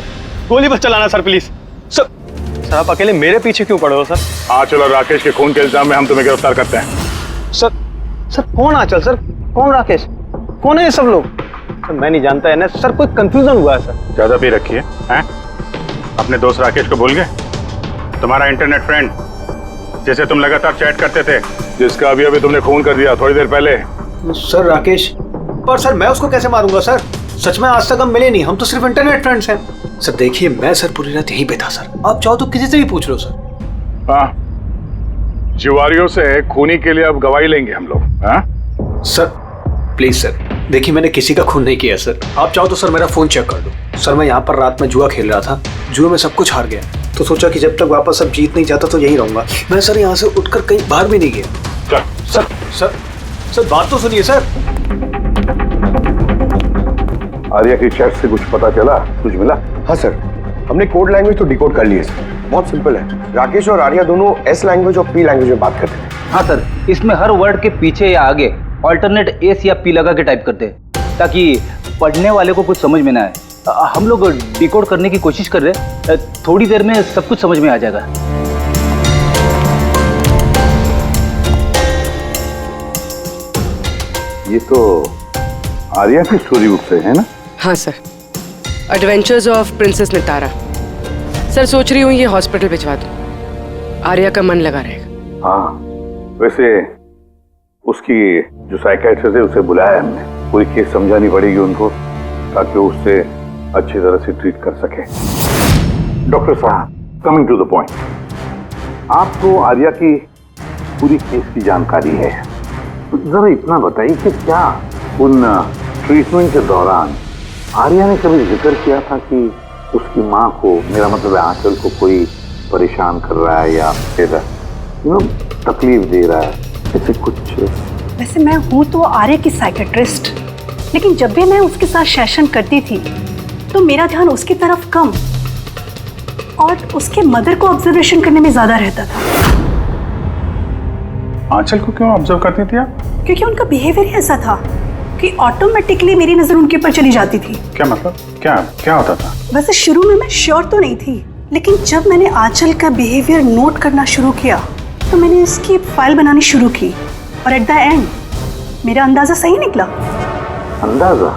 F: गोली बस चलाना सर, प्लीज। सर आप अकेले मेरे पीछे क्यों पड़े हो सर?
A: हाँ चलो, राकेश के खून के इल्जाम में हम तुम्हें गिरफ्तार करते हैं।
F: सर कौन आंचल? सर कौन राकेश? कौन है ये सब लोग? सर मैं नहीं जानता है ना सर, कोई कंफ्यूजन हुआ है सर।
B: ज्यादा पी रखी है? अपने दोस्त राकेश को भूल गए? तुम्हारा इंटरनेट फ्रेंड जैसे तुम लगातार चैट करते थे,
A: जिसका अभी अभी तुमने खून कर दिया थोड़ी देर पहले।
D: सर राकेश, पर सर मैं उसको कैसे मारूंगा सर? सच में आज तक हम मिले नहीं, हम तो सिर्फ इंटरनेट फ्रेंड्स हैं। सर देखिए, मैं सर पूरी रात यहीं पे था सर, आप चाहो तो किसी से भी पूछ लो सर।
A: हाँ, जिवारियों से खूनी के लिए अब गवाही लेंगे हम लोग। हाँ
D: सर प्लीज सर, देखिए मैंने किसी का खून नहीं किया सर। आप चाहो तो सर मेरा फोन चेक कर लो। सर मैं यहाँ पर रात में जुआ खेल रहा था, जुए में सब कुछ हार गया, तो सोचा कि जब तक वापस अब जीत नहीं जाता तो यहीं रहूंगा। मैं सर यहाँ से उठकर कहीं बाहर भी नहीं गया। सर सर सर बात तो सुनिए सर।
C: आर्या की चैट से कुछ पता चला? कुछ मिला?
R: हाँ सर, हमने कोड लैंग्वेज तो डिकोड कर ली है सर। बहुत सिंपल है, राकेश और आर्या दोनों एस लैंग्वेज और पी लैंग्वेज में बात करते थे।
O: हाँ सर, इसमें हर वर्ड के पीछे या आगे ऑल्टरनेट एस या पी लगा के टाइप करते हैं ताकि पढ़ने वाले को कुछ समझ में ना आए। हम लोग डिकोड करने की कोशिश कर रहे हैं, थोड़ी देर में सब कुछ समझ में आ जाएगा।
C: ये तो आर्या की स्टोरी बुक से है ना?
G: हाँ sir, adventures of princess Nitara. Sir सोच रही हूँ ये हॉस्पिटल भिजवा दूँ, आर्या का मन लगा रहेगा।
C: हाँ, वैसे उसकी जो साइकियाट्रिस्ट है उसे बुलाया है हमने, पूरी केस समझानी पड़ेगी उनको ताकि वो उससे अच्छी तरह से ट्रीट कर सके। डॉक्टर साहब, कमिंग टू द पॉइंट, आपको आर्या की पूरी केस की जानकारी है, तो जरा इतना बताइए कि क्या उन ट्रीटमेंट के दौरान आर्या ने कभी जिक्र किया था कि उसकी माँ को, मेरा मतलब है आंचल को, कोई परेशान कर रहा है या फिर तकलीफ दे रहा है, ऐसे कुछ?
T: वैसे मैं हूँ तो आर्या की साइकेट्रिस्ट, लेकिन जब भी मैं उसके साथ सेशन करती थी तो मेरा ध्यान उसकी तरफ कम और उसके मदर को ऑब्जर्वेशन करने में ज्यादा रहता था।
B: आंचल को क्यों ऑब्जर्व करती थी आप?
T: क्योंकि उनका बिहेवियर ऐसा था। कि ऑटोमेटिकली मेरी नजर उनके ऊपर चली जाती थी।
B: क्या मतलब? क्या क्या होता था?
T: वैसे शुरू में मैं श्योर तो नहीं थी, लेकिन जब मैंने आंचल का बिहेवियर नोट करना शुरू किया तो मैंने इसकी फाइल बनानी शुरू की और एट द एंड मेरा अंदाजा सही निकला।
C: अंदाजा?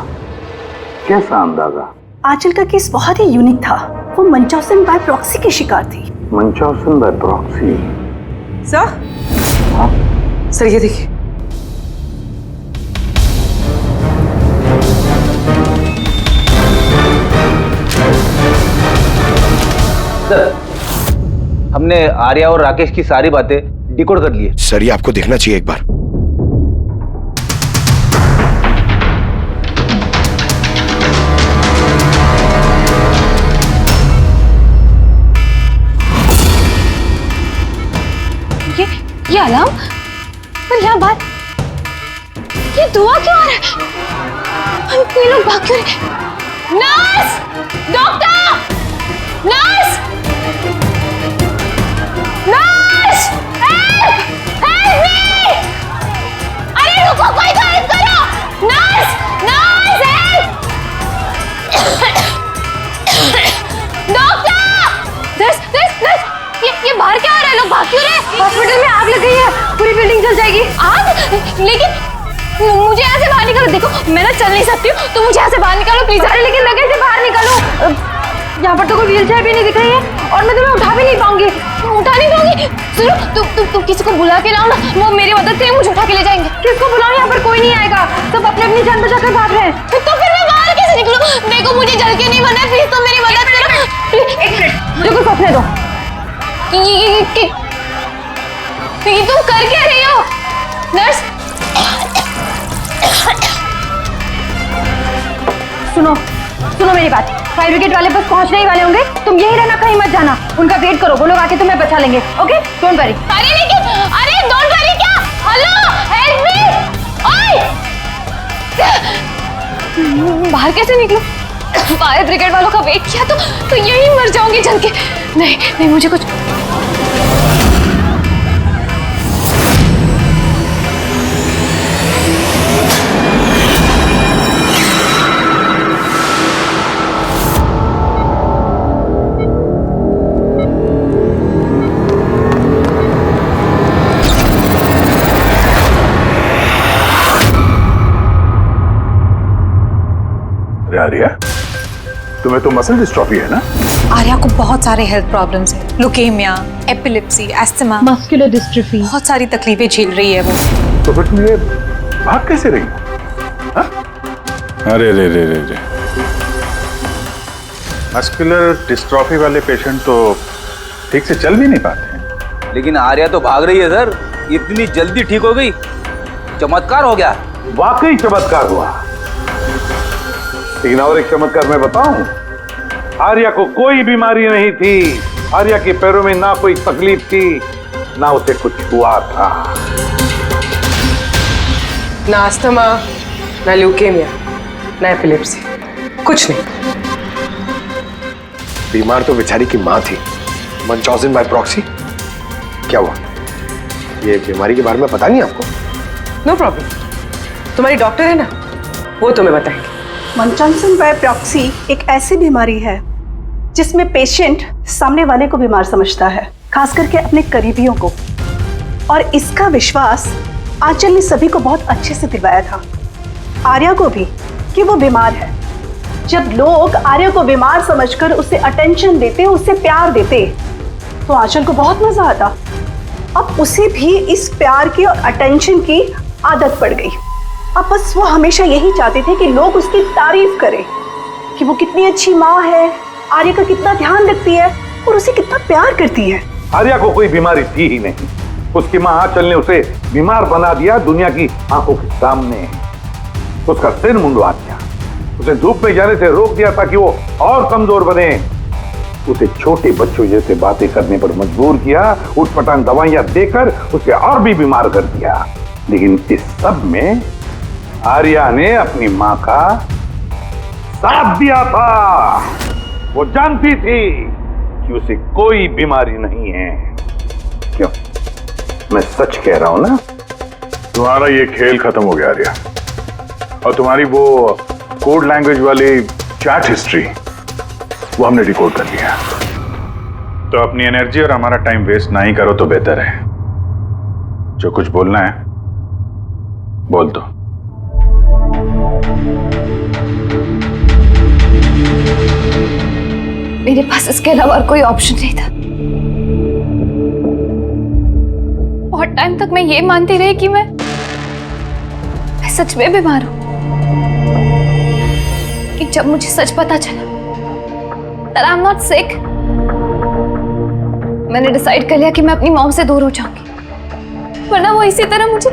C: कैसा अंदाजा?
T: आंचल का केस बहुत ही यूनिक था। वो मंचौसन बाय प्रॉक्सी की शिकार थी।
C: मंचौसन बाय प्रॉक्सी?
G: सर ये देखिए।
O: सर, हमने आर्या और राकेश की सारी बातें डिकोड कर ली है।
R: सर ये आपको देखना चाहिए एक बार।
I: ये अलार्म? पर यहाँ बात, ये दुआ क्यों आ रहा है? कोई लोग भाग क्यों रहे? Nurse! Doctor! Nurse! Nurse! Help! Help me! अरे रुको, कोई तो हेल्प करो! Nurse! Nurse help! Doctor! Nurse! ये बाहर क्या हो रहा है? लोग भाग क्यों रहे? हॉस्पिटल में आग लग गई है, पूरी बिल्डिंग जल जाएगी। आग? लेकिन मुझे यहाँ से बाहर निकालो। देखो मैं ना चल नहीं सकती हूँ, तो मुझे यहाँ से बाहर निकालो प्लीज। अरे लेकिन मैं कैसे बाहर निकालूं? यहाँ पर तो कोई व्हीलचेयर भी नहीं दिख रही है और मैं तुम्हें उठा भी नहीं पाऊंगी। उठा नहीं पाऊंगी? सुनो, तुम किसी को बुला के लाओ ना, वो मेरी मदद करें, मुझे उठा के ले जाएंगे। किसको बुलाओ? यहाँ पर कोई नहीं आएगा, सब अपनी अपनी जान बचाकर भाग रहे हैं। तो फिर मैं बाहर कैसे निकलूं? देखो मुझे जल के नहीं मरना है, प्लीज तुम मेरी मदद करो। एक मिनट, देखो सोचने दो। ये तुम कर क्या रही हो? नर्स सुनो मेरी बात। फायर ब्रिगेड वाले बस पहुंचने ही वाले होंगे, तुम यही रहना, कहीं मत जाना। उनका वेट करो, वो लोग आके तुम्हें बचा लेंगे। Okay, don't worry. अरे डोंट वरी क्या? Hello, help me! ओए! बाहर कैसे निकलूं? फायर ब्रिगेड वालों का वेट किया तो यही मर जाऊंगी जल के। नहीं, मुझे कुछ
A: आर्या, तुम्हें तो मसल डिस्ट्रॉफी है ना?
U: आर्या को बहुत सारे हेल्थ प्रॉब्लम्स हैं, leukaemia, epilepsy, asthma, muscular dystrophy, बहुत सारी तकलीफें झेल रही है वो।
A: तो फिर तुम ये भाग कैसे रही हो?
B: अरे रे मस्कुलर डिस्ट्रॉफी वाले पेशेंट तो ठीक से चल भी नहीं पाते हैं।
O: लेकिन आर्या तो भाग रही है सर, इतनी जल्दी ठीक हो गई, चमत्कार हो गया।
C: वाकई चमत्कार हुआ। लेकिन और एक चमत्कार मैं बताऊं, आर्या को कोई बीमारी नहीं थी। आर्या के पैरों में ना कोई तकलीफ थी, ना उसे कुछ हुआ था।
G: ना अस्थमा, ना ल्यूकेमिया, ना एपिलेप्सी, कुछ नहीं।
R: बीमार तो बेचारी की माँ थी, मंचौसन बाय प्रॉक्सी। क्या हुआ? ये बीमारी के बारे में पता नहीं आपको?
G: नो प्रॉब्लम, तुम्हारी डॉक्टर है ना, वो तुम्हें बताएंगे।
T: मंचौसन बाय प्रॉक्सी एक ऐसी बीमारी है जिसमें पेशेंट सामने वाले को बीमार समझता है, खास करके अपने करीबियों को। और इसका विश्वास आंचल ने सभी को बहुत अच्छे से दिलवाया था, आर्या को भी, कि वो बीमार है। जब लोग आर्या को बीमार समझकर उसे अटेंशन देते, उसे प्यार देते, तो आंचल को बहुत मजा आता। अब उसे भी इस प्यार की और अटेंशन की आदत पड़ गई। अब बस वो हमेशा यही चाहते थे कि लोग उसकी तारीफ करें, कि वो कितनी अच्छी माँ है, आर्या का कितना ध्यान रखती है और उसे कितना प्यार करती है।
C: आर्या को कोई बीमारी थी ही नहीं। उसकी माँ आंचल ने उसे बीमार बना दिया दुनिया की आंखों के सामने। उसका सिर मुंडवा दिया, उसे धूप में जाने से रोक दिया ताकि वो और कमजोर बने। उसे छोटे बच्चों जैसे बातें करने पर मजबूर किया, उठपटांग दवाइयां देकर उसे और भी बीमार कर दिया। लेकिन इस सब में आर्या ने अपनी माँ का साथ दिया था। वो जानती थी कि उसे कोई बीमारी नहीं है। क्यों? मैं सच कह रहा हूं ना?
A: तुम्हारा ये खेल खत्म हो गया आर्या। और तुम्हारी वो कोड लैंग्वेज वाली चैट हिस्ट्री वो हमने डिकोड कर लिया।
B: तो अपनी एनर्जी और हमारा टाइम वेस्ट ना ही करो तो बेहतर है। जो कुछ बोलना है बोल दो।
I: मेरे पास इसके अलावा और कोई ऑप्शन नहीं था। बहुत टाइम तक मैं ये मानती रही कि मैं सच में बीमार हूं, कि जब मुझे सच पता चला that I'm not sick, मैंने डिसाइड कर लिया कि मैं अपनी मॉम से दूर हो जाऊंगी, वरना वो इसी तरह मुझे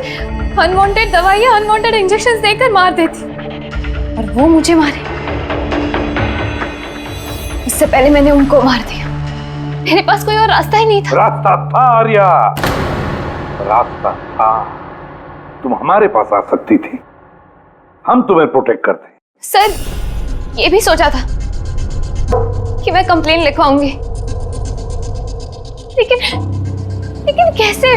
I: अनवांटेड दवाइयां, अनवांटेड इंजेक्शंस देकर मार देती, और वो मुझे मारे इससे पहले मैंने उनको मार दिया। मेरे पास कोई और रास्ता ही नहीं था।
C: रास्ता था आर्या, रास्ता था। तुम हमारे पास आ सकती थी, हम तुम्हें प्रोटेक्ट करते।
I: सर ये भी सोचा था कि मैं कंप्लेन लिखवाऊंगी, लेकिन कैसे?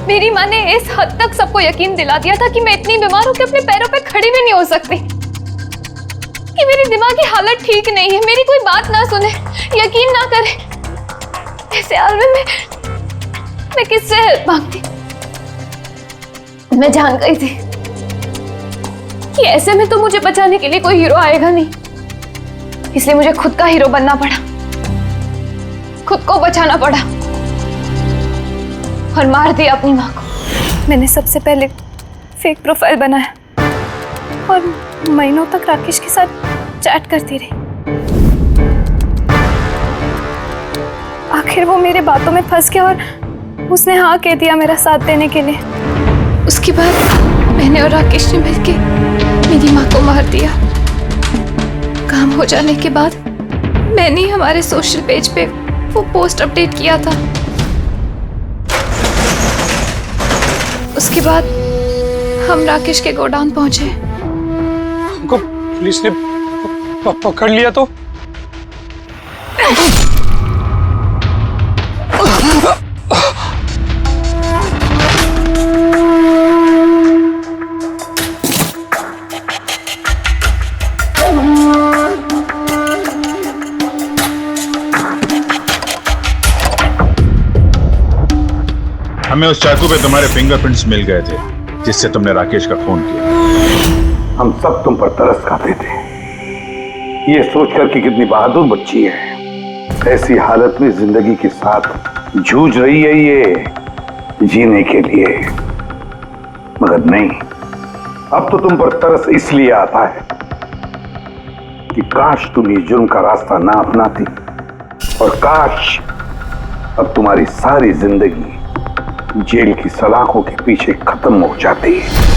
I: मेरी माँ ने इस हद तक सबको यकीन दिला दिया था कि मैं इतनी बीमार हूं कि अपने पैरों पे खड़ी भी नहीं हो सकती, कि मेरी दिमागी हालत ठीक नहीं है, मेरी कोई बात ना सुने, यकीन ना करे। ऐसे हाल में मैं किससे हेल्प मांगती? मैं जान गई थी कि ऐसे में तो मुझे बचाने के लिए कोई हीरो आएगा नहीं, इसलिए मुझे खुद का हीरो बनना पड़ा, खुद को बचाना पड़ा और मार दिया अपनी माँ को। मैंने सबसे पहले फेक प्रोफाइल बनाया और महीनों तक राकेश के साथ चैट करती रही। आखिर वो मेरे बातों में फंस गया और उसने हाँ कह दिया मेरा साथ देने के लिए। उसके बाद मैंने और राकेश ने मिलकर मेरी माँ को मार दिया। काम हो जाने के बाद मैंने ही हमारे सोशल पेज पे वो पोस्ट अपडेट किया था। उसके बाद हम राकेश के गोडाउन पहुंचे।
F: हमको पुलिस ने पकड़ लिया तो?
B: हमें उस चाकू पे तुम्हारे फिंगरप्रिंट्स मिल गए थे जिससे तुमने राकेश का खून किया।
C: हम सब तुम पर तरस खाते थे, ये सोचकर कि कितनी बहादुर बच्ची है, ऐसी हालत में जिंदगी के साथ जूझ रही है ये जीने के लिए। मगर नहीं, अब तो तुम पर तरस इसलिए आता है कि काश तुम ये जुर्म का रास्ता ना अपनाती, और काश अब तुम्हारी सारी जिंदगी जेल की सलाखों के पीछे खत्म हो जाती है।